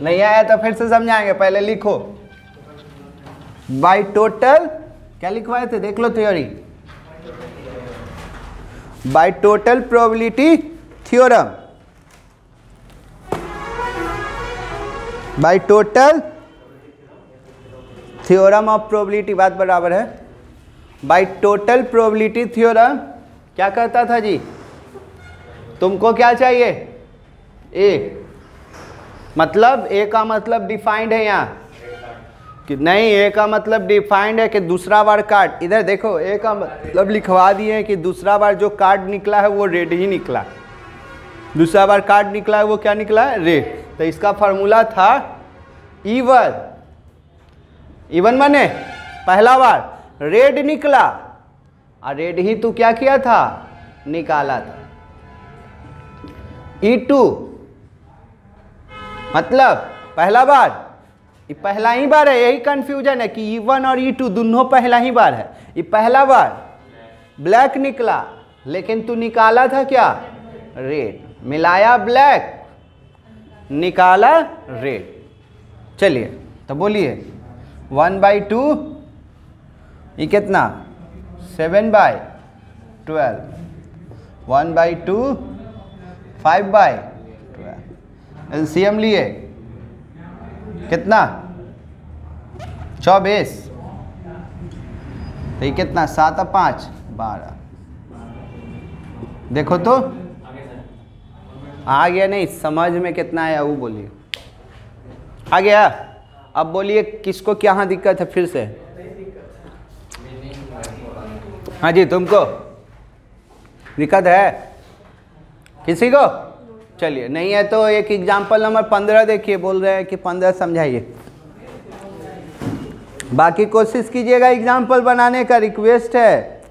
नहीं आया तो फिर से समझाएंगे. पहले लिखो बाय टोटल. क्या लिखवाए थे देख लो theory. By total probability theorem. By total theorem of probability बात बराबर है. बाय टोटल प्रोबेबिलिटी थ्योरम क्या कहता था जी. तुमको क्या चाहिए ए. मतलब ए का मतलब डिफाइंड है यहाँ कि नहीं. ए का मतलब डिफाइंड है कि दूसरा बार कार्ड. इधर देखो ए का मतलब लिखवा दिए कि दूसरा बार जो कार्ड निकला है वो रेड ही निकला. दूसरा बार कार्ड निकला है वो क्या निकला है रेड. तो इसका फॉर्मूला था इवन माने पहला बार रेड निकला और रेड ही तो क्या किया था निकाला था. E2 मतलब पहला बार. ये पहला ही बार है. यही कंफ्यूजन है कि E1 और E2 दोनों पहला ही बार है. ये पहला बार ब्लैक निकला लेकिन तू निकाला था क्या रेड. मिलाया ब्लैक निकाला रेड. चलिए तो बोलिए 1/2 ये कितना 7/12. 1/2 5/12. एलसीएम लिए कितना 24. तो ये कितना 7 और 5 12. देखो तो आ गया नहीं. समझ में कितना आया वो बोलिए. आ गया. अब बोलिए किसको क्या दिक्कत है फिर से. हाँ जी तुमको दिक्कत है किसी को. चलिए नहीं है तो एक एग्जाम्पल नंबर 15 देखिए. बोल रहे हैं कि 15 समझाइए. बाकी कोशिश कीजिएगा एग्जाम्पल बनाने का. रिक्वेस्ट है.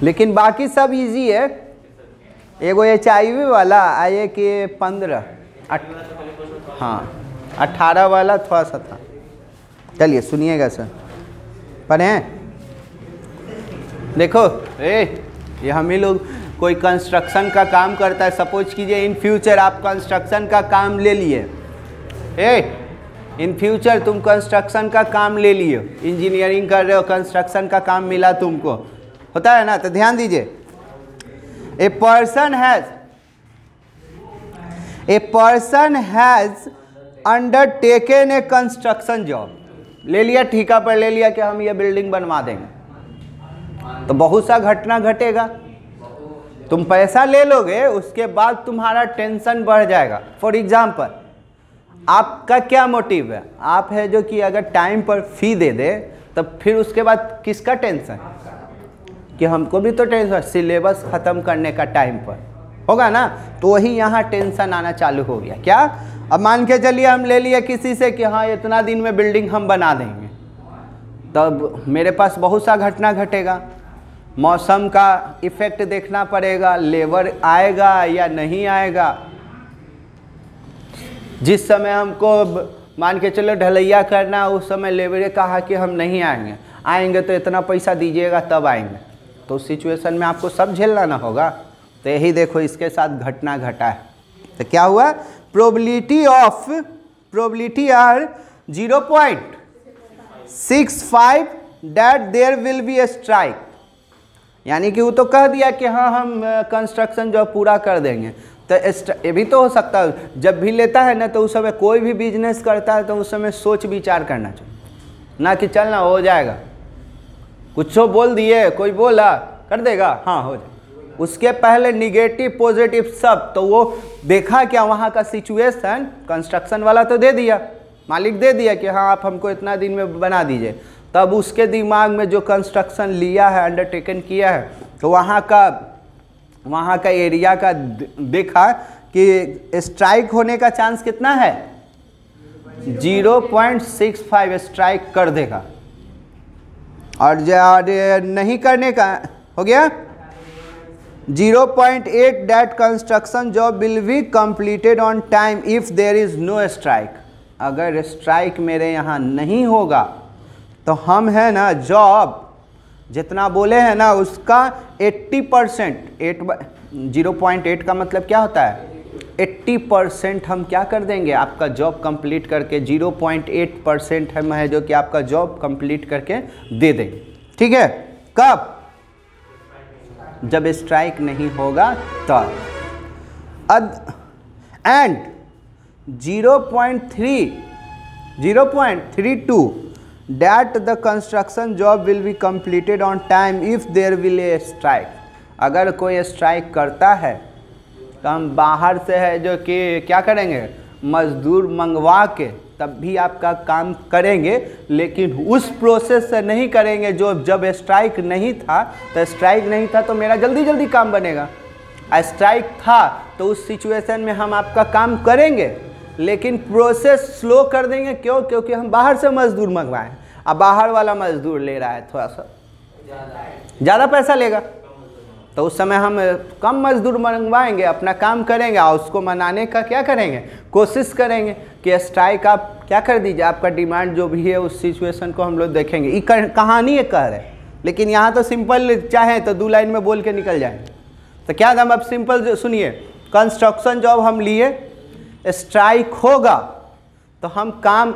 लेकिन बाकी सब इजी है. एगो HIV वाला आए कि 15 हाँ 18 वाला थोड़ा सा था. चलिए सुनिएगा सर. पढ़ें. देखो ये हम ही लोग कोई कंस्ट्रक्शन का काम करता है. सपोज कीजिए इन फ्यूचर आप कंस्ट्रक्शन का काम ले लिए. इन फ्यूचर तुम कंस्ट्रक्शन का काम ले लिए. इंजीनियरिंग कर रहे हो कंस्ट्रक्शन का काम मिला तुमको. होता है ना. तो ध्यान दीजिए. A person has undertaken A construction job. ले लिया ठेका पर ले लिया कि हम ये बिल्डिंग बनवा देंगे. तो बहुत सा घटना घटेगा. तुम पैसा ले लोगे उसके बाद तुम्हारा टेंशन बढ़ जाएगा. फॉर एग्जाम्पल आपका क्या मोटिव है. आप है जो कि अगर टाइम पर फी दे दे तब फिर उसके बाद किसका टेंशन कि हमको भी तो टेंशन सिलेबस ख़त्म करने का टाइम पर. होगा ना, तो वही यहाँ टेंशन आना चालू हो गया। क्या, अब मान के चलिए हम ले लिए किसी से कि हाँ इतना दिन में बिल्डिंग हम बना देंगे, तब मेरे पास बहुत सा घटना घटेगा, मौसम का इफ़ेक्ट देखना पड़ेगा, लेबर आएगा या नहीं आएगा। जिस समय हमको मान के चलो ढलैया करना, उस समय लेबर कहा कि हम नहीं आएंगे, आएंगे तो इतना पैसा दीजिएगा तब आएंगे, तो उस सिचुएशन में आपको सब झेलना ना होगा। तो यही देखो इसके साथ घटना घटा है। तो क्या हुआ, probability are 0.65 that there will be a strike, यानी कि वो तो कह दिया कि हाँ हम कंस्ट्रक्शन जो पूरा कर देंगे। तो ये भी तो हो सकता है, जब भी लेता है ना तो उस समय कोई भी बिजनेस करता है तो उस समय सोच विचार करना चाहिए, ना कि चलना हो जाएगा, कुछ बोल दिए, कोई बोला कर देगा, हाँ हो जाएगा। उसके पहले निगेटिव पॉजिटिव सब, तो वो देखा क्या वहाँ का सिचुएशन, कंस्ट्रक्शन वाला तो दे दिया, मालिक दे दिया कि हाँ आप हमको इतना दिन में बना दीजिए, तब उसके दिमाग में जो कंस्ट्रक्शन लिया है, अंडरटेकन किया है, तो वहाँ का एरिया का देखा कि स्ट्राइक होने का चांस कितना है, 0.65 स्ट्राइक कर देगा, और नहीं करने का हो गया 0.8 that construction job will be completed on time if there is no strike. अगर स्ट्राइक मेरे यहाँ नहीं होगा तो हम है ना जॉब जितना बोले हैं ना उसका 80%, 0.8 का मतलब क्या होता है, 80% हम क्या कर देंगे, आपका जॉब कंप्लीट करके 0.8% हम है जो कि आपका जॉब कंप्लीट करके दे देंगे। ठीक है, कब, जब स्ट्राइक नहीं होगा तब। And 0.32 that the construction job will be completed on time if there will a strike। अगर कोई स्ट्राइक करता है तो हम बाहर से है जो कि क्या करेंगे, मजदूर मंगवा के तब भी आपका काम करेंगे, लेकिन उस प्रोसेस से नहीं करेंगे जो जब स्ट्राइक नहीं था। तो स्ट्राइक नहीं था तो मेरा जल्दी जल्दी काम बनेगा, स्ट्राइक था तो उस सिचुएशन में हम आपका काम करेंगे लेकिन प्रोसेस स्लो कर देंगे। क्यों, क्योंकि हम बाहर से मजदूर मंगवाएं, अब बाहर वाला मजदूर ले रहा है थोड़ा सा ज़्यादा पैसा लेगा, तो उस समय हम कम मजदूर मंगवाएंगे, अपना काम करेंगे और उसको मनाने का क्या करेंगे, कोशिश करेंगे कि स्ट्राइक आप क्या कर दीजिए, आपका डिमांड जो भी है उस सिचुएशन को हम लोग देखेंगे। ये कहानी है कह रहे, लेकिन यहाँ तो सिंपल चाहे तो 2 लाइन में बोल के निकल जाएंगे। तो क्या हम अब सिंपल सुनिए, कंस्ट्रक्शन जॉब हम लिए, स्ट्राइक होगा तो हम काम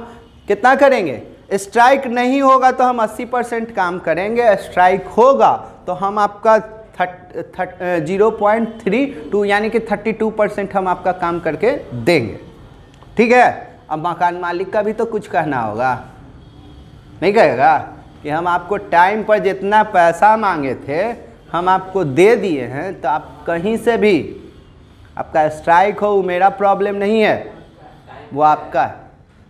कितना करेंगे, स्ट्राइक नहीं होगा तो हम 80% काम करेंगे, स्ट्राइक होगा तो हम आपका 0.32 यानी कि 32% हम आपका काम करके देंगे। ठीक है, अब मकान मालिक का भी तो कुछ कहना होगा, नहीं कहेगा कि हम आपको टाइम पर जितना पैसा मांगे थे हम आपको दे दिए हैं, तो आप कहीं से भी आपका स्ट्राइक हो, मेरा प्रॉब्लम नहीं है, वो आपका है।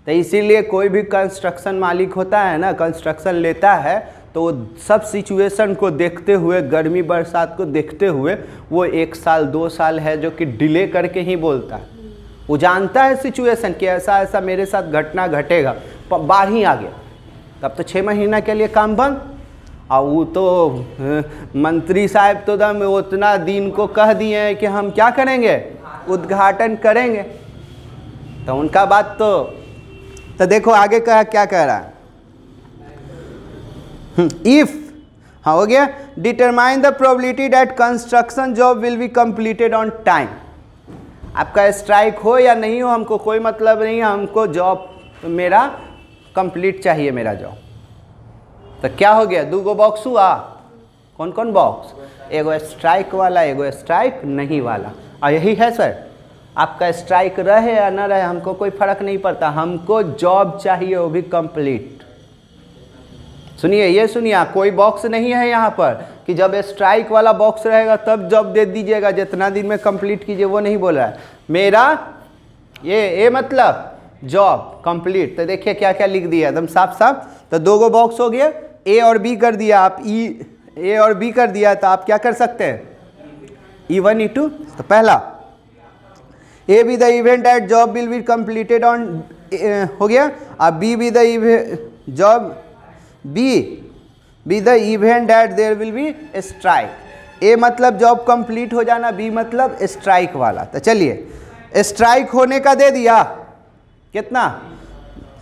तो इसीलिए कोई भी कंस्ट्रक्शन मालिक होता है ना, कंस्ट्रक्शन लेता है तो वो सब सिचुएशन को देखते हुए, गर्मी बरसात को देखते हुए वो 1 साल 2 साल है जो कि डिले करके ही बोलता है। वो जानता है सिचुएशन कि ऐसा ऐसा मेरे साथ घटना घटेगा, बाढ़ ही आ गया तब तो 6 महीना के लिए काम बंद। और वो तो मंत्री साहब तो दम उतना दिन को कह दिए हैं कि हम क्या करेंगे, उद्घाटन करेंगे, तो उनका बात तो देखो आगे क्या कह रहा है, इफ, हाँ हो गया, determine the probability that construction job will be completed on time. आपका स्ट्राइक हो या नहीं हो हमको कोई मतलब नहीं है, हमको जॉब मेरा कंप्लीट चाहिए, मेरा जॉब। तो क्या हो गया, 2 बॉक्स हुआ, कौन कौन बॉक्स, एगो स्ट्राइक वाला, एगो स्ट्राइक नहीं वाला। और यही है सर, आपका स्ट्राइक रहे या ना रहे हमको कोई फर्क नहीं पड़ता, हमको जॉब चाहिए वो भी कंप्लीट। सुनिए, ये सुनिए, कोई बॉक्स नहीं है यहाँ पर कि जब स्ट्राइक वाला बॉक्स रहेगा तब जॉब दे दीजिएगा, जितना दिन में कंप्लीट कीजिए, वो नहीं बोल रहा है। मेरा ये मतलब जॉब कंप्लीट। तो देखिए क्या क्या लिख दिया एकदम साफ साफ। तो 2 बॉक्स हो गया, ए और बी कर दिया आप, ए और बी कर दिया, तो आप क्या कर सकते हैं, E1 E2। तो पहला A be the event that job will be completed on हो गया। अब B be the job B be the event that there will be strike। A मतलब जॉब कंप्लीट हो जाना, B मतलब स्ट्राइक वाला। तो चलिए स्ट्राइक होने का दे दिया कितना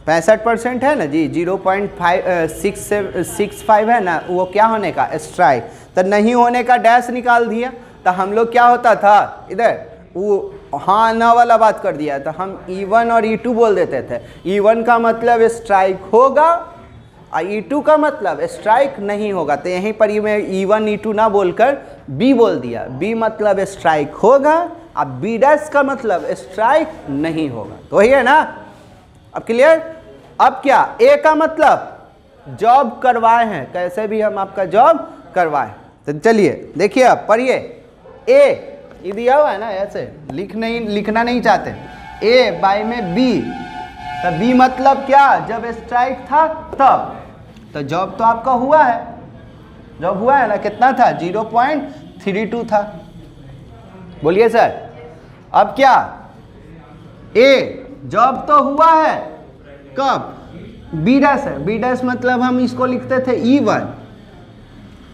65% है ना जी, 0.65 है ना, वो क्या होने का स्ट्राइक। तो नहीं होने का डैश निकाल दिया। तो हम लोग क्या होता था इधर वो हाँ ना वाला बात कर दिया। तो हम E1 और E2 बोल देते थे। E1 का मतलब स्ट्राइक होगा और E2 का मतलब स्ट्राइक नहीं होगा। तो यहीं पर मैं E1 E2 ना बोलकर B बोल दिया। B मतलब स्ट्राइक होगा और B डैश का मतलब स्ट्राइक नहीं होगा। तो वही है ना, अब क्लियर। अब क्या A का मतलब जॉब करवाए हैं, कैसे भी हम आपका जॉब करवाए। तो चलिए देखिए अब पढ़िए। A ये दिया हुआ है ना, ऐसे लिखना नहीं चाहते। A बाय में B, तो B मतलब क्या, जब स्ट्राइक था तब। तो जॉब तो आपका हुआ है, जॉब हुआ है ना, कितना था 0.32 था। बोलिए सर। अब क्या A जॉब तो हुआ है कब, B डैश है। B डैश मतलब हम इसको लिखते थे E1,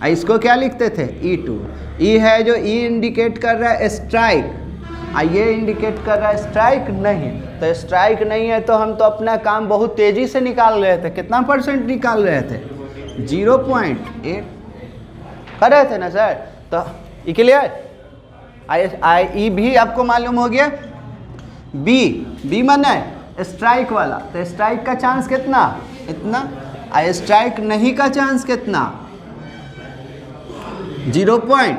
इसको क्या लिखते थे E2। E है जो E इंडिकेट कर रहा है स्ट्राइक, ये इंडिकेट कर रहा है स्ट्राइक नहीं। तो स्ट्राइक नहीं है तो हम तो अपना काम बहुत तेजी से निकाल रहे थे। कितना % निकाल रहे थे 0.8 कर रहे थे ना सर। तो क्लियर। ई भी आपको मालूम हो गया। बी माना है स्ट्राइक वाला, तो स्ट्राइक का चांस कितना इतना, स्ट्राइक नहीं का चांस कितना 0.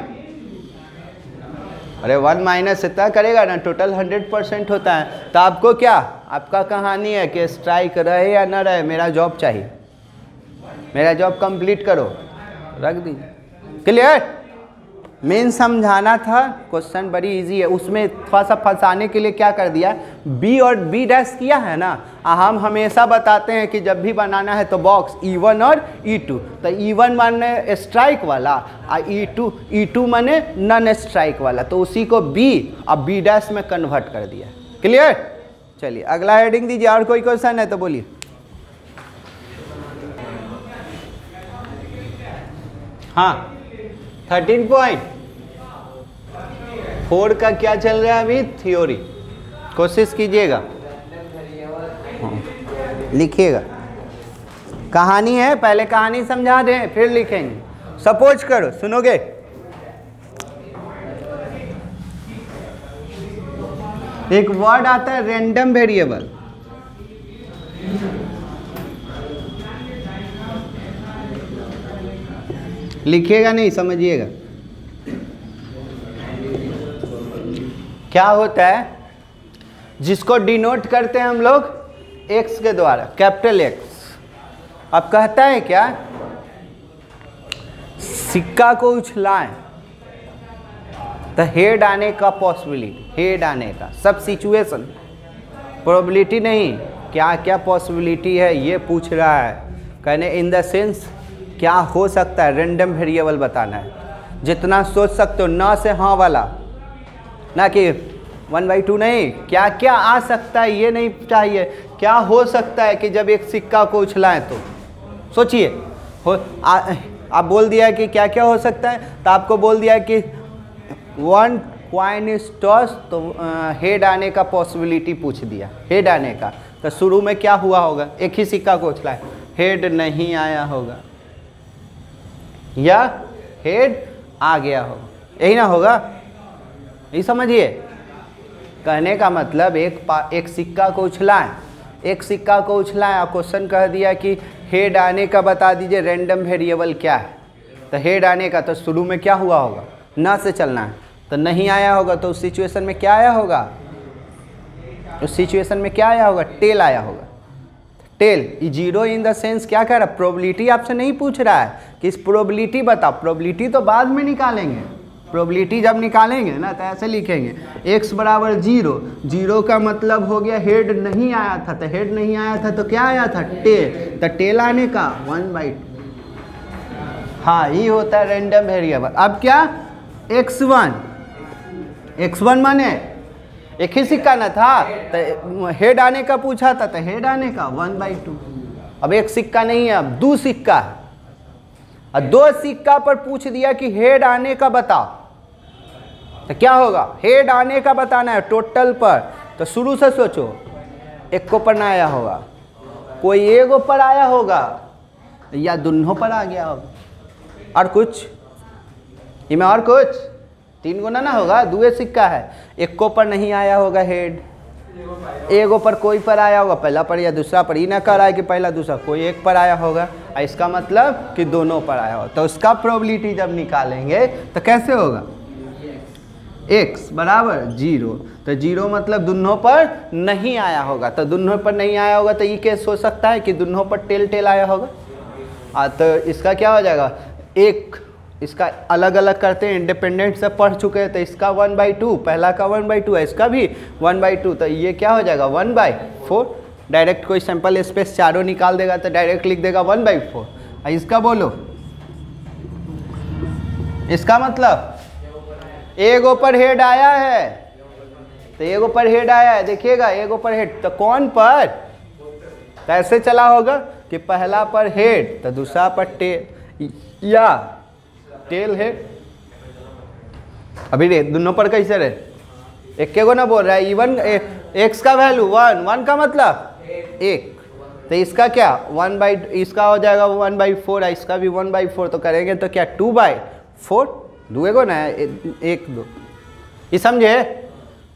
अरे 1 माइनस इतना करेगा ना, टोटल 100% होता है। तो आपको क्या, आपका कहानी है कि स्ट्राइक रहे या ना रहे, मेरा जॉब चाहिए, मेरा जॉब कंप्लीट करो, रख दीजिए। क्लियर। मेन समझाना था, क्वेश्चन बड़ी इजी है। उसमें थोड़ा सा फंसाने के लिए क्या कर दिया, बी और बी डैश किया है ना। हम हमेशा बताते हैं कि जब भी बनाना है तो बॉक्स E1 और E2। तो E1 माने स्ट्राइक वाला और E2 माने नॉन स्ट्राइक वाला। तो उसी को बी और बी डैश में कन्वर्ट कर दिया। क्लियर। चलिए अगला हेडिंग दीजिए। और कोई क्वेश्चन है तो बोलिए। हाँ 13.4 का क्या चल रहा है अभी, थ्योरी। कोशिश कीजिएगा, लिखिएगा। कहानी है, पहले कहानी समझा दें फिर लिखेंगे। सपोज करो, सुनोगे। एक वर्ड आता है रैंडम वेरिएबल। लिखिएगा नहीं, समझिएगा। क्या होता है, जिसको डिनोट करते हैं हम लोग x के द्वारा, कैपिटल X। अब कहता है क्या, सिक्का को उछलाएं तो हेड आने का पॉसिबिलिटी, हेड आने का सब सिचुएशन, प्रोबेबिलिटी नहीं, क्या क्या पॉसिबिलिटी है ये पूछ रहा है। कहने इन द सेंस क्या हो सकता है, रैंडम वेरिएबल बताना है। जितना सोच सकते हो, ना से हाँ वाला, ना कि 1/2 नहीं, क्या क्या आ सकता है ये नहीं चाहिए। क्या हो सकता है कि जब एक सिक्का को उछलाएं तो सोचिए। आप बोल दिया कि क्या क्या हो सकता है, तो आपको बोल दिया कि 1 कॉइन इज टॉस, तो हेड आने का पॉसिबिलिटी पूछ दिया, हेड आने का। तो शुरू में क्या हुआ होगा, एक ही सिक्का को उछलाए, हेड नहीं आया होगा या हेड आ गया होगा, यही ना होगा। ये समझिए। कहने का मतलब एक सिक्का को उछलाएं, एक सिक्का को उछलाएं और क्वेश्चन कह दिया कि हेड आने का बता दीजिए रैंडम वेरिएबल क्या है। तो हेड आने का तो शुरू में क्या हुआ होगा, ना से चलना है, तो नहीं आया होगा। तो उस सिचुएशन में क्या आया होगा, उस सिचुएशन में क्या आया होगा, टेल आया होगा। Tail zero in the sense क्या कह रहा है, प्रोबेबिलिटी आपसे नहीं पूछ रहा है कि इस प्रोबेबिलिटी बताओ। प्रोबेबिलिटी तो बाद में निकालेंगे, प्रोबेबिलिटी जब निकालेंगे ना तो ऐसे लिखेंगे x बराबर 0। 0 का मतलब हो गया हेड नहीं आया था, तो हेड नहीं आया था तो क्या आया था, टेल। तो टेल आने का 1/2। हाँ ये होता है रैंडम वेरिएबल। अब क्या, x1 x1 माने एक ही सिक्का ना था, तो हेड आने का पूछा था, तो हेड आने का 1/2। अब एक सिक्का नहीं है, अब 2 सिक्का है, और 2 सिक्का पर पूछ दिया कि हेड आने का बताओ, तो क्या होगा? हेड आने का बताना है टोटल पर। तो शुरू से सोचो, एक को पर ना आया होगा, कोई एगो पर आया होगा, या दोनों पर आ गया होगा, और कुछ इनमें और कुछ 3 गुना ना होगा, 2 सिक्का है, एक को पर नहीं आया होगा हेड, एगो पर कोई पर आया होगा, पहला पर या दूसरा पर, ही ना कर रहा है कि पहला दूसरा, कोई एक पर आया होगा, इसका मतलब कि दोनों पर आया होगा। तो उसका प्रोबेबिलिटी जब निकालेंगे तो कैसे होगा? x बराबर 0, तो 0 मतलब दोनों पर नहीं आया होगा, तो दोनों पर नहीं आया होगा, तो ये केस हो सकता है कि दोनों पर टेल आया होगा। तो इसका क्या हो जाएगा? एक इसका अलग अलग करते हैं, इंडिपेंडेंट से पढ़ चुके हैं, तो इसका 1/2, पहला का 1/2 है, इसका भी 1/2, तो ये क्या हो जाएगा? 1/4। डायरेक्ट कोई सैंपल स्पेस चारों निकाल देगा तो डायरेक्ट लिख देगा 1/4। इसका बोलो, इसका मतलब एगो पर हेड आया है, तो एगो पर हेड आया है, देखिएगा एगो पर हेड, तो कौन पर? तो ऐसे चला होगा कि पहला पर हेड तो दूसरा पर टेल, या टेल है। अभी रे दोनों पर कैसे रहे? एक के को ना बोल रहा है, इवन एक्स का वैल्यू 1 का मतलब 1, तो इसका क्या 1/, इसका हो जाएगा 1/4, इसका भी 1/4, तो करेंगे तो क्या 2/4, दुएगो ना 1 2, ये समझे?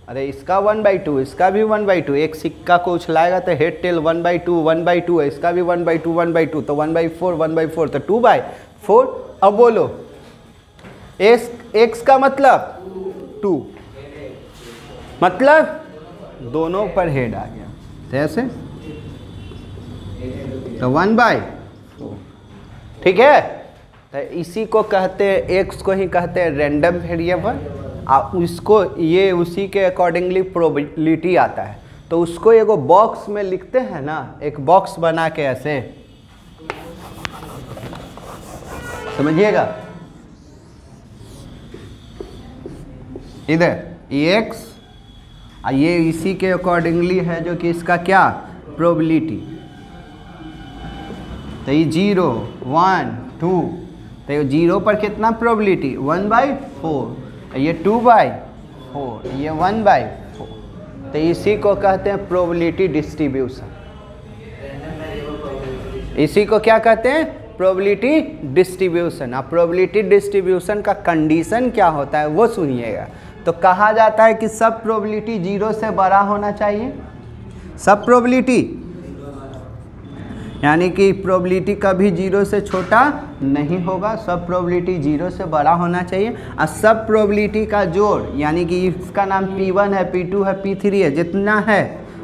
अरे इसका 1/2, इसका भी 1/2, एक सिक्का को उछलाएगा तो हेड टेल 1/2 है, इसका भी 1/2 तो 1/4 तो 2/4। अब बोलो x का मतलब 2, मतलब दोनों पर हेड आ गया, तो ऐसे तो 1/4, ठीक है। तो इसी को कहते हैं, x को ही कहते हैं रैंडम वेरिएबल, और उसको ये उसी के अकॉर्डिंगली प्रोबेबिलिटी आता है। तो उसको एगो बॉक्स में लिखते हैं ना, एक बॉक्स बना के ऐसे, समझिएगा, इधर x, ये इसी के अकॉर्डिंगली है जो कि इसका क्या प्रोबेबिलिटी, तो ये 0 1 2, तो ये 0 पर कितना प्रोबेबिलिटी 1/4, ये 2/4, ये 1/4, तो इसी को कहते हैं प्रोबेबिलिटी डिस्ट्रीब्यूशन। इसी को क्या कहते हैं? Probability distribution. अब प्रोबेबिलिटी डिस्ट्रीब्यूशन का कंडीशन क्या होता है वो सुनिएगा। तो कहा जाता है कि सब प्रोबेबिलिटी 0 से बड़ा होना चाहिए, सब प्रोबेबिलिटी, यानी कि प्रोबेबिलिटी कभी 0 से छोटा नहीं होगा, सब प्रोबेबिलिटी 0 से बड़ा होना चाहिए। और सब प्रोबेबिलिटी का जोड़, यानी कि इसका नाम P1 है, P2 है, P3 है, जितना है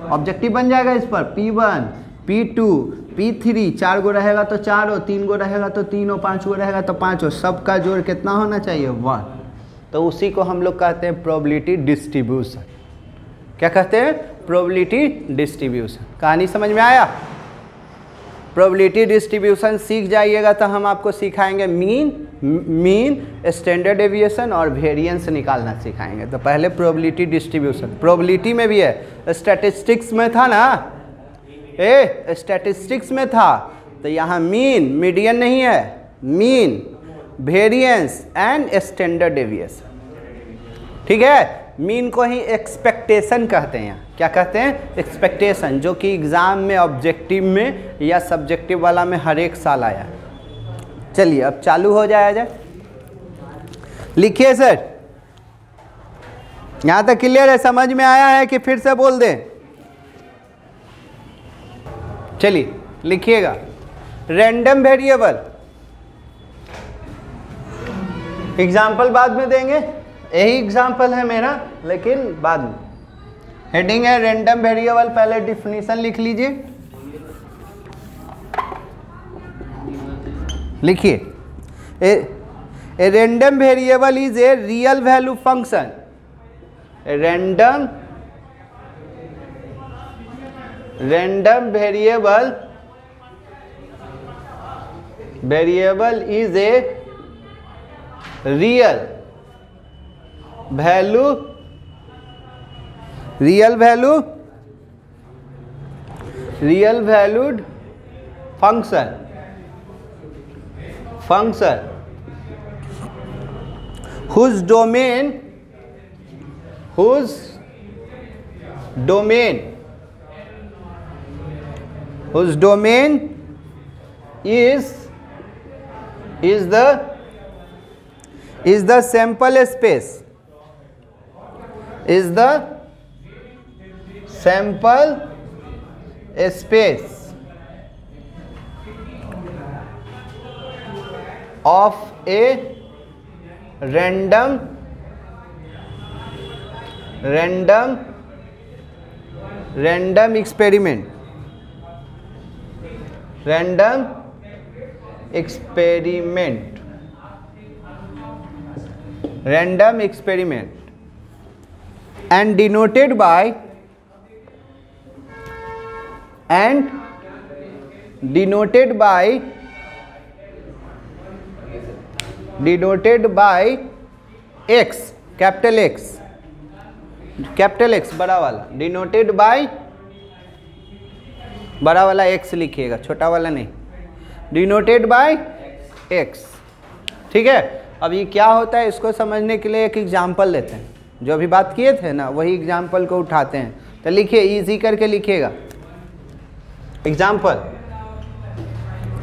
ऑब्जेक्टिव बन जाएगा इस पर, P1 P2 P3, 4 गो रहेगा तो 4, 3 गो रहेगा तो 3, 5 गो रहेगा तो 5, सबका जोड़ कितना होना चाहिए 1। तो उसी को हम लोग कहते हैं प्रोबेबिलिटी डिस्ट्रीब्यूशन। क्या कहते हैं? Probability distribution. कहानी समझ में आया? प्रोबेबिलिटी डिस्ट्रीब्यूशन सीख जाइएगा तो हम आपको सिखाएंगे मीन, स्टैंडर्ड डेविएशन और वेरिएंस निकालना सिखाएंगे। तो पहले प्रोबेबिलिटी डिस्ट्रीब्यूशन, प्रोबेबिलिटी में भी है, स्टैटिस्टिक्स में था ना, स्टैटिस्टिक्स में था, तो यहाँ मीन, मीडियन नहीं है, mean, variance and standard deviation, ठीक है। मीन को ही एक्सपेक्टेशन कहते हैं। क्या कहते हैं? एक्सपेक्टेशन, जो कि एग्ज़ाम में, ऑब्जेक्टिव में या सब्जेक्टिव वाला में हर एक साल आया। चलिए अब चालू हो जाए। लिखिए सर, यहाँ तक क्लियर है? समझ में आया है कि फिर से बोल दें? चलिए लिखिएगा, रैंडम वेरिएबल, एग्जाम्पल बाद में देंगे, यही एग्जाम्पल है मेरा, लेकिन बाद में। हेडिंग है रैंडम वेरिएबल, पहले डिफिनीशन लिख लीजिए। लिखिए, ए random variable is a real value function. Random variable is a real value real valued function whose domain is the sample space, of a random experiment, and denoted by x, capital X बड़ा वाला, denoted by बड़ा वाला x लिखिएगा, छोटा वाला नहीं, denoted by x। ठीक है, अब ये क्या होता है इसको समझने के लिए एक एग्जाम्पल लेते हैं, जो अभी बात किए थे ना वही एग्जाम्पल को उठाते हैं। तो लिखिए, इजी करके लिखिएगा। एग्जाम्पल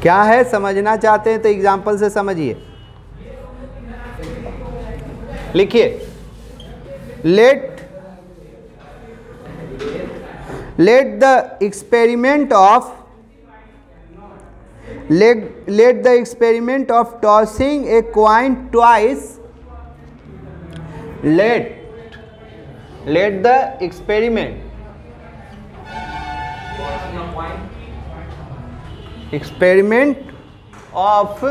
क्या है समझना चाहते हैं तो एग्जाम्पल से समझिए। लिखिए, let the experiment of tossing a coin twice, let the experiment of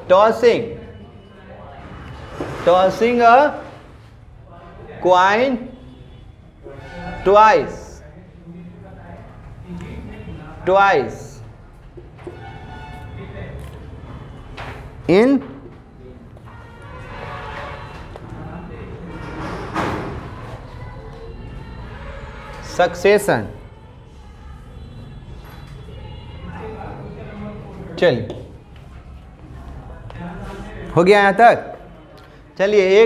tossing a coin twice in succession। चलिए, हो गया यहाँ तक। चलिए,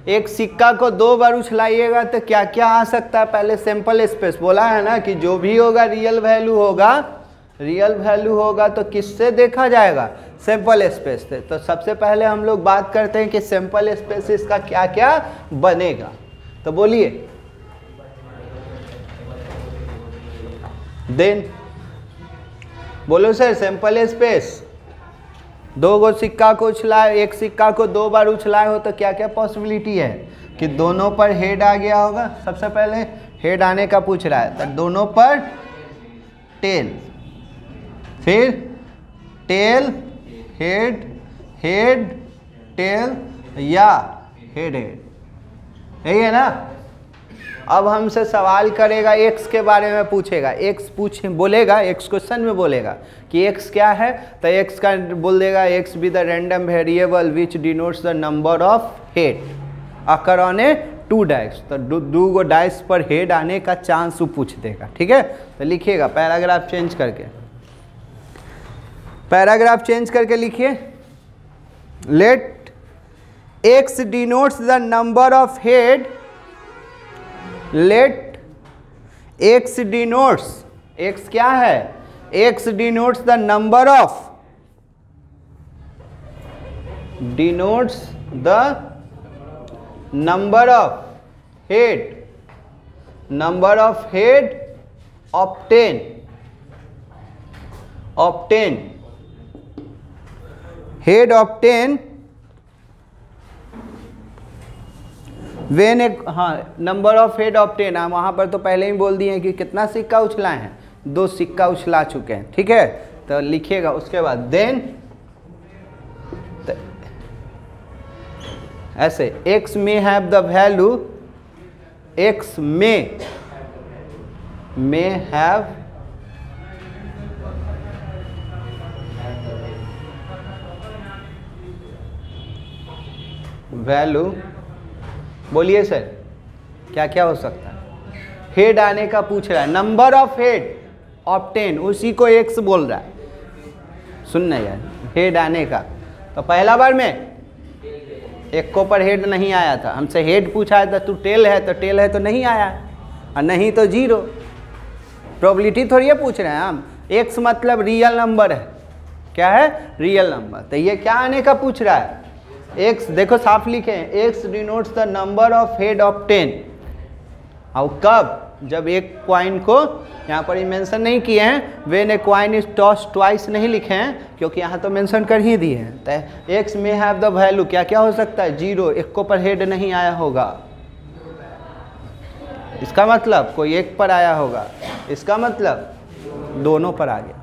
एक सिक्का को 2 बार उछलाइएगा तो क्या क्या आ सकता है। पहले सैंपल स्पेस बोला है ना कि जो भी होगा रियल वैल्यू होगा तो किससे देखा जाएगा, सैंपल स्पेस से। तो सबसे पहले हम लोग बात करते हैं कि सैंपल स्पेस इसका क्या क्या बनेगा। तो बोलिए, देन बोलो सर, सैंपल स्पेस 2 गो सिक्का को उछलाए, एक सिक्का को 2 बार उछलाए हो तो क्या क्या पॉसिबिलिटी है कि दोनों पर हेड आ गया होगा। सबसे पहले हेड आने का पूछ रहा है तो दोनों पर टेल, फिर टेल हेड टेल या हेड, यही है ना। अब हमसे सवाल करेगा, एक्स के बारे में पूछेगा, बोलेगा, एक्स क्वेश्चन में बोलेगा कि एक्स क्या है, तो एक्स का बोल देगा x be the random variable which denotes the number of head occur on A 2 dice. तो 2 गो डाइस पर हेड आने का चांस वो पूछ देगा। ठीक है, तो लिखिएगा पैराग्राफ चेंज करके लिखिए, let x denotes the number of head, let x denotes, x क्या है, x denotes the number of head obtain head obtain when एक, हाँ, नंबर ऑफ हेड ऑब्टेन, हम वहाँ पर तो पहले ही बोल दिए हैं कि कितना सिक्का उछलाए हैं, 2 सिक्का उछला चुके हैं। ठीक है, तो लिखिएगा उसके बाद देन ऐसे x may have the value, x may have value, बोलिए सर, क्या क्या हो सकता है? हेड आने का पूछ रहा है, नंबर ऑफ हेड ऑब्टेन, उसी को एक्स बोल रहा है। सुनना यार, हेड आने का, तो पहला बार में एक को पर हेड नहीं आया था, हमसे हेड पूछा था, तू टेल है तो टेल है तो नहीं आया, और नहीं तो जीरो। प्रोबेबिलिटी थोड़ी है पूछ रहे हैं हम, एक्स मतलब रियल नंबर है, क्या है? Real number. तो ये क्या आने का पूछ रहा है? एक्स, देखो साफ लिखे हैं, x denotes the number of head obtain. और कब? जब एक कॉइन को, यहाँ पर ही मेंशन नहीं किए हैं, when a coin is toss twice नहीं लिखे हैं, क्योंकि यहाँ तो मेंशन कर ही दिए हैं। तो एक्स में हैव द वैल्यू, क्या क्या हो सकता है? जीरो, एक को पर हेड नहीं आया होगा, इसका मतलब कोई एक पर आया होगा, इसका मतलब दोनों पर आ गया।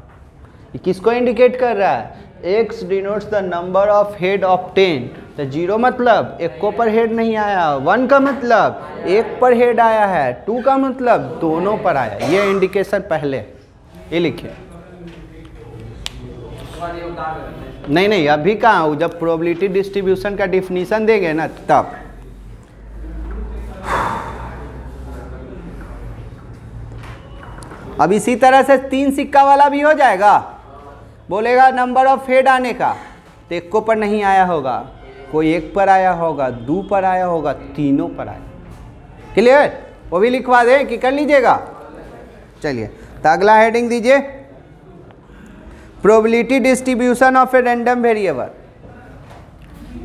ये किसको इंडिकेट कर रहा है? X denotes the number of head obtain. तो जीरो मतलब एक को पर हेड नहीं आया, वन का मतलब एक पर हेड आया है, टू का मतलब दोनों पर आया। ये इंडिकेशन पहले, ये लिखे। नहीं नहीं, अभी कहाँ, जब प्रोबेबिलिटी डिस्ट्रीब्यूशन का डिफिनीशन देंगे ना तब। अब इसी तरह से 3 सिक्का वाला भी हो जाएगा। बोलेगा नंबर ऑफ हेड आने का, तो एक को पर नहीं आया होगा, कोई एक पर आया होगा, दो पर आया होगा, तीनों पर आया। क्लियर? वो भी लिखवा दें कि कर लीजिएगा? चलिए, तो अगला हेडिंग दीजिए, probability distribution of a random variable.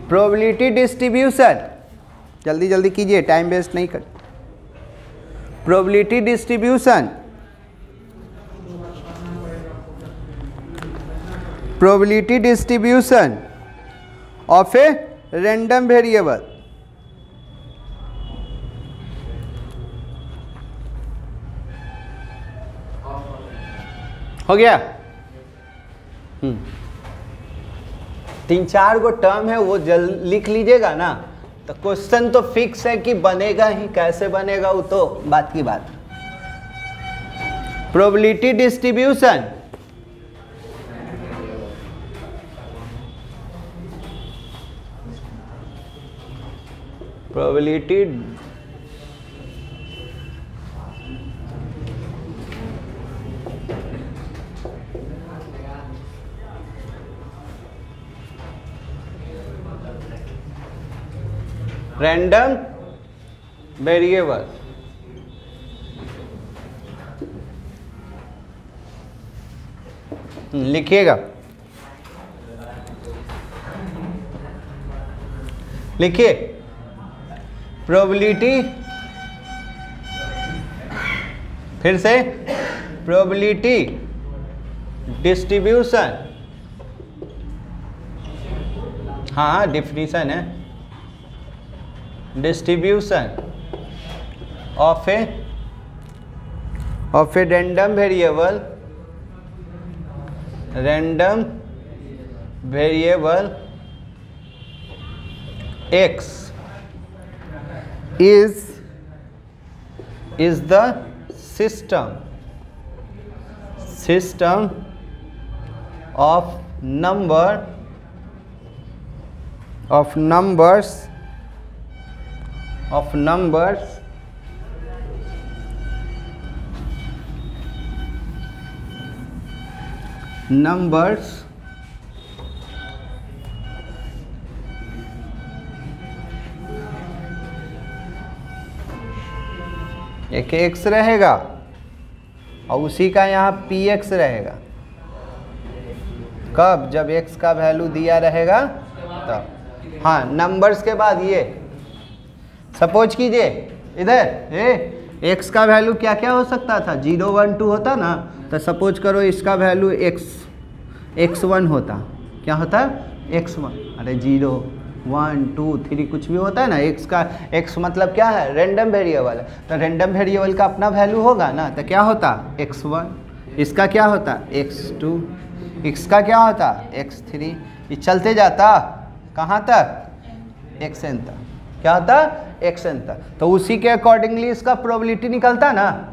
Probability distribution, जल्दी जल्दी कीजिए, टाइम वेस्ट नहीं कर। Probability distribution, probability distribution of a random variable. हो गया? 3-4 गो टर्म है, वो जल्द लिख लीजिएगा ना, तो क्वेश्चन तो फिक्स है कि बनेगा ही, कैसे बनेगा वो तो बात की बात। Probability distribution, probability random variable. लिखिएगा, लिखिए, प्रोबेबिलिटी, फिर से प्रोबेबिलिटी डिस्ट्रीब्यूशन, हाँ डिफिनीशन है, distribution of a random variable, random variable x is the system of numbers एक x रहेगा और उसी का यहाँ px रहेगा। कब? जब x का वैल्यू दिया रहेगा तब। हाँ, नंबर्स के बाद ये सपोज कीजिए, इधर x का वैल्यू क्या क्या हो सकता था? 0 1 2 होता ना, तो सपोज करो इसका वैल्यू x1 होता। क्या होता? x1। अरे 0 1 2 3 कुछ भी होता है ना, x मतलब क्या है? रैंडम वेरिएबल है, तो रैंडम वेरिएबल का अपना वैल्यू होगा ना, तो क्या होता? x1। इसका क्या होता? x2। x का क्या होता? x3। ये चलते जाता कहाँ तक? xn तक। क्या होता? xn तक। तो उसी के अकॉर्डिंगली इसका प्रोबेबिलिटी निकलता ना।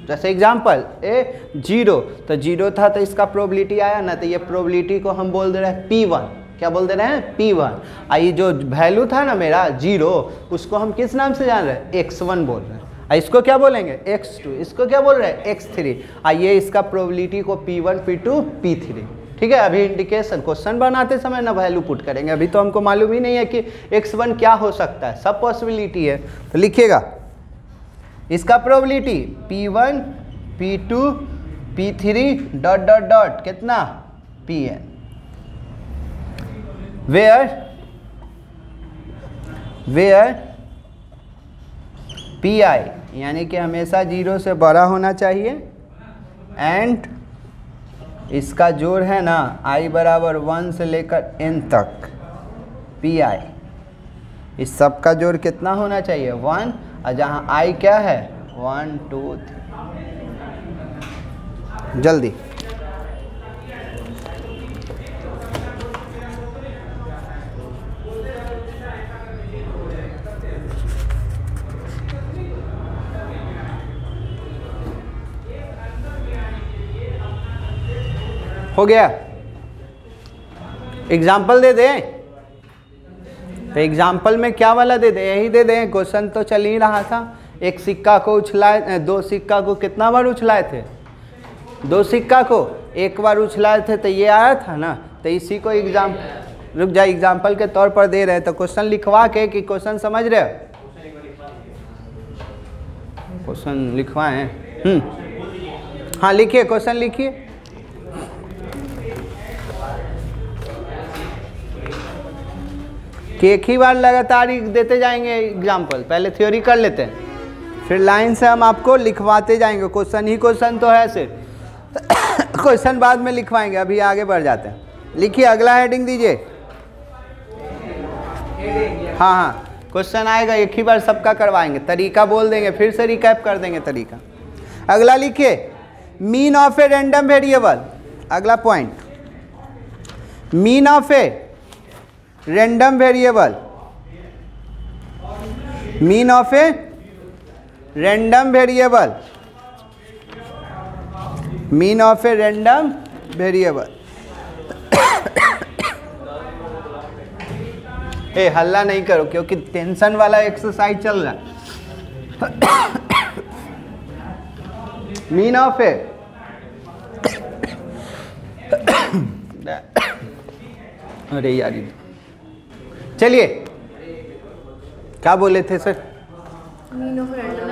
जैसे एग्जांपल a 0, तो 0 था तो इसका प्रोबेबिलिटी आया ना, तो ये प्रोबेबिलिटी को हम बोल दे रहे हैं p1। क्या बोल दे रहे हैं, P1। ये जो वैल्यू था ना मेरा 0, उसको हम किस नाम से जान रहे हैं, x1 बोल रहे हैं। इसको क्या बोलेंगे, x2, इसको क्या बोल रहे हैं, x3। आइए इसका प्रोबेबिलिटी को P1, P2, P3, ठीक है। अभी इंडिकेशन क्वेश्चन बनाते समय ना वैल्यू पुट करेंगे, अभी तो हमको मालूम ही नहीं है कि x1 क्या हो सकता है, सब पॉसिबिलिटी है। तो लिखिएगा इसका probability P1, P2, P3 dot dot dot कितना, Pn, वेयर Pi यानी कि हमेशा 0 से बड़ा होना चाहिए, एंड इसका जोड़ है ना i बराबर 1 से लेकर n तक, Pi इस सब का जोड़ कितना होना चाहिए, 1, और जहाँ i क्या है, 1 2 3। जल्दी हो गया। एग्जाम्पल दे दें, तो एग्जाम्पल में क्या वाला दे दें, यही दे दें, क्वेश्चन तो चल ही रहा था। एक सिक्का को उछलाए, 2 सिक्का को कितना बार उछलाए थे, 2 सिक्का को एक बार उछलाए थे, तो ये आया था ना। तो इसी को रुक जाए, एग्जाम्पल के तौर पर दे रहे हैं, तो क्वेश्चन लिखवा के कि क्वेश्चन समझ रहे हो, क्वेश्चन लिखवाएं। हाँ लिखिए, क्वेश्चन लिखिए। कि एक ही बार लगातार ही देते जाएंगे एग्जाम्पल, पहले थ्योरी कर लेते हैं, फिर लाइन से हम आपको लिखवाते जाएंगे। क्वेश्चन ही क्वेश्चन तो है सिर्फ, क्वेश्चन बाद में लिखवाएंगे, अभी आगे बढ़ जाते हैं। लिखिए, अगला हेडिंग दीजिए। हाँ, क्वेश्चन आएगा, एक ही बार सबका करवाएंगे, तरीका बोल देंगे, फिर से रिकैप कर देंगे तरीका। अगला लिखिए, mean of a random variable. अगला point, mean of a random variable, mean of a random variable, mean of a random variable. ए हल्ला नहीं करो, क्योंकि टेंशन वाला एक्सरसाइज चल रहा है। मीन ऑफ ए, अरे यार, चलिए क्या बोले थे सर,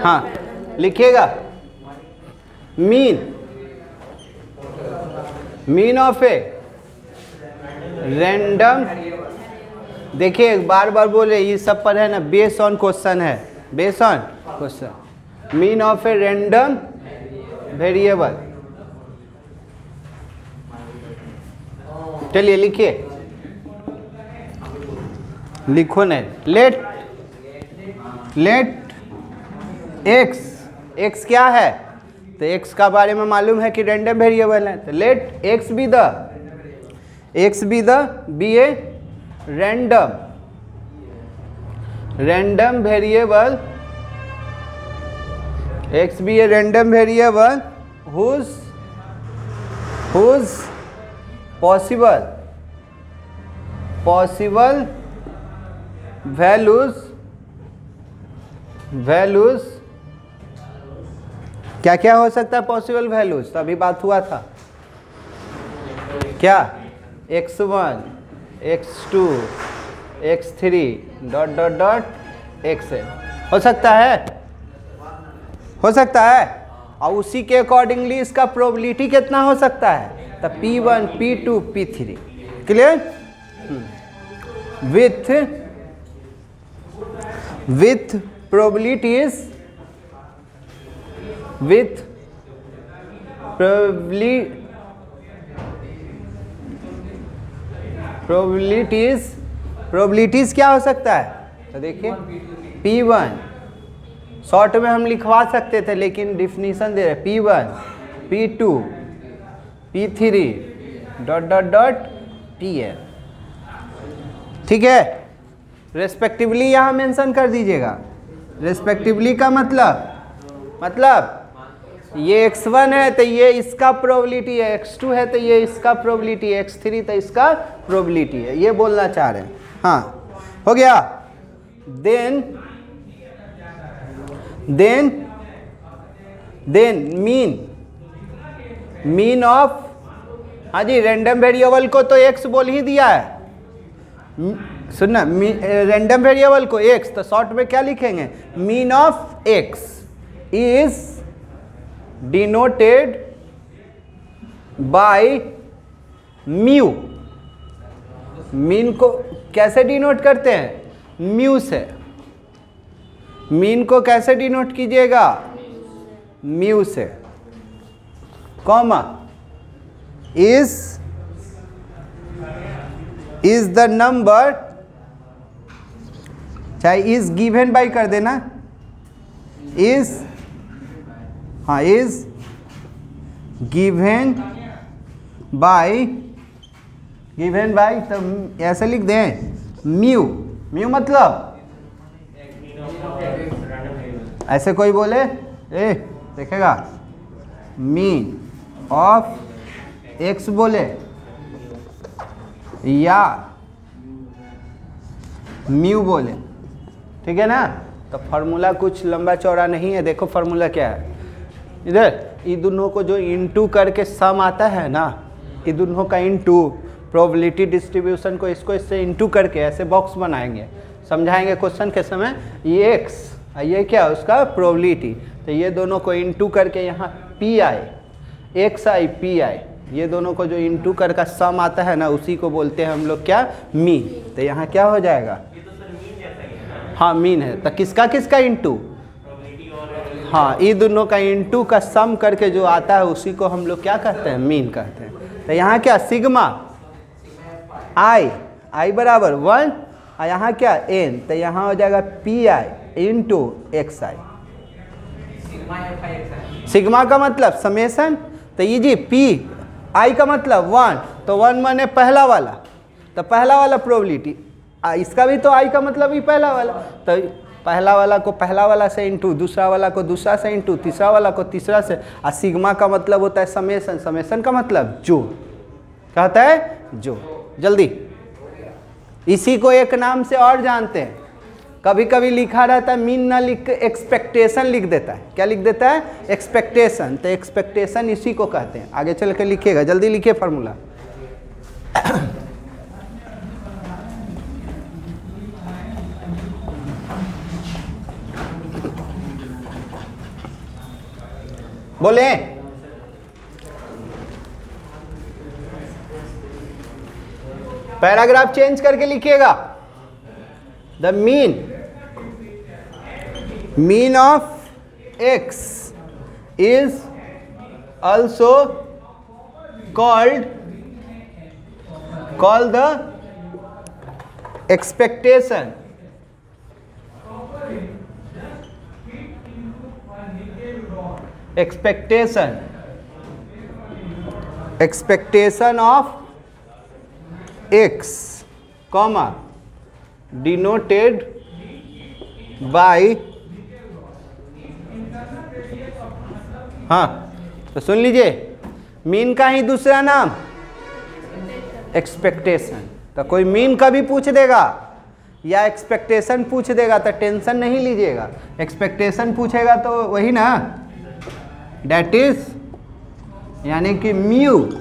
हाँ लिखिएगा, मीन ऑफ ए रैंडम। देखिए बार बार बोले, ये सब पर है ना, बेस ऑन क्वेश्चन है, base on question. Mean of a random variable, चलिए लिखिए, लिखो नहीं, लेट एक्स क्या है, तो एक्स का बारे में मालूम है कि रैंडम वेरिएबल है, तो let x be a random variable, x be a random variable whose possible values क्या क्या हो सकता है, पॉसिबल वैल्यूज, तो अभी बात हुआ था क्या, x1 x2 x3 dot dot dot xn हो सकता है, और उसी के अकॉर्डिंगली इसका प्रोबेबिलिटी कितना हो सकता है, तो P1 P2 P3, clear. with probabilities क्या हो सकता है, तो देखिए P1 शॉर्ट में हम लिखवा सकते थे, लेकिन डिफिनीशन दे रहे P1 P2 P3 dot dot dot Pn, ठीक है। रेस्पेक्टिवली यहाँ मेंशन कर दीजिएगा। रेस्पेक्टिवली का मतलब ये x1 है तो ये इसका प्रोबेबिलिटी है, x2 है तो ये इसका प्रोबेबिलिटी है, x3 तो इसका प्रोबेबिलिटी है, ये बोलना चाह रहे हैं। हाँ हो गया। देन मीन ऑफ, हाँ जी रैंडम वेरिएबल को तो x बोल ही दिया है, सुनना रैंडम वेरिएबल को x, तो शॉर्ट में क्या लिखेंगे, mean of x is denoted by mu. Mean को कैसे डिनोट करते हैं, म्यू से। मीन को कैसे डिनोट कीजिएगा, म्यू से, कॉमा इज द नंबर, चाहे इज गिवन बाय कर देना, इज, हाँ इज गिवन बाय तो ऐसे लिख दें म्यू। म्यू मतलब ऐसे कोई बोले ए देखेगा, मीन ऑफ एक्स बोले या म्यू बोले, ठीक है ना। तो फार्मूला कुछ लंबा चौड़ा नहीं है, देखो फार्मूला क्या है इधर, ये दोनों को जो इनटू करके सम आता है ना, ये दोनों का इनटू, प्रोबेबिलिटी डिस्ट्रीब्यूशन को इसको इससे इनटू करके ऐसे बॉक्स बनाएंगे, समझाएंगे क्वेश्चन के समय। ये एक्स, ये क्या उसका प्रोबेबिलिटी, तो ये दोनों को इनटू करके यहाँ P I, x I P I, ये दोनों को जो इनटू कर का सम आता है ना, उसी को बोलते हैं हम लोग क्या, मीन। तो यहाँ क्या हो जाएगा, हाँ मीन है, तो किसका किसका इनटू, हाँ ये दोनों का इनटू का सम करके जो आता है उसी को हम लोग क्या कहते हैं, मीन कहते हैं। तो यहाँ क्या सिग्मा आई बराबर 1, और यहाँ क्या n, तो यहाँ हो जाएगा P I into x I. Sigma का मतलब समेसन, तो ये जी पी आई का मतलब 1, तो 1 माने पहला वाला, तो पहला वाला प्रोबेबिलिटी, इसका भी तो आई का मतलब ही पहला वाला, तो पहला वाला को पहला वाला से इंटू, दूसरा वाला को दूसरा से इंटू, तीसरा वाला को तीसरा से। और सिग्मा का मतलब होता है समेसन, समेसन का मतलब जो, कहता है जो। जल्दी, इसी को एक नाम से और जानते हैं, कभी कभी लिखा रहता है मीन ना लिख के एक्सपेक्टेशन लिख देता है, क्या लिख देता है, एक्सपेक्टेशन। तो एक्सपेक्टेशन इसी को कहते हैं, आगे चल के लिखिएगा, जल्दी लिखिए फार्मूला। बोले पैराग्राफ चेंज करके लिखिएगा, the mean of x is also called the expectation of x, comma denoted by, हाँ तो सुन लीजिए, मीन का ही दूसरा नाम एक्सपेक्टेशन। तो कोई मीन का भी पूछ देगा या एक्सपेक्टेशन पूछ देगा तो टेंशन नहीं लीजिएगा, एक्सपेक्टेशन पूछेगा तो वही ना, डेट इज यानी कि म्यू।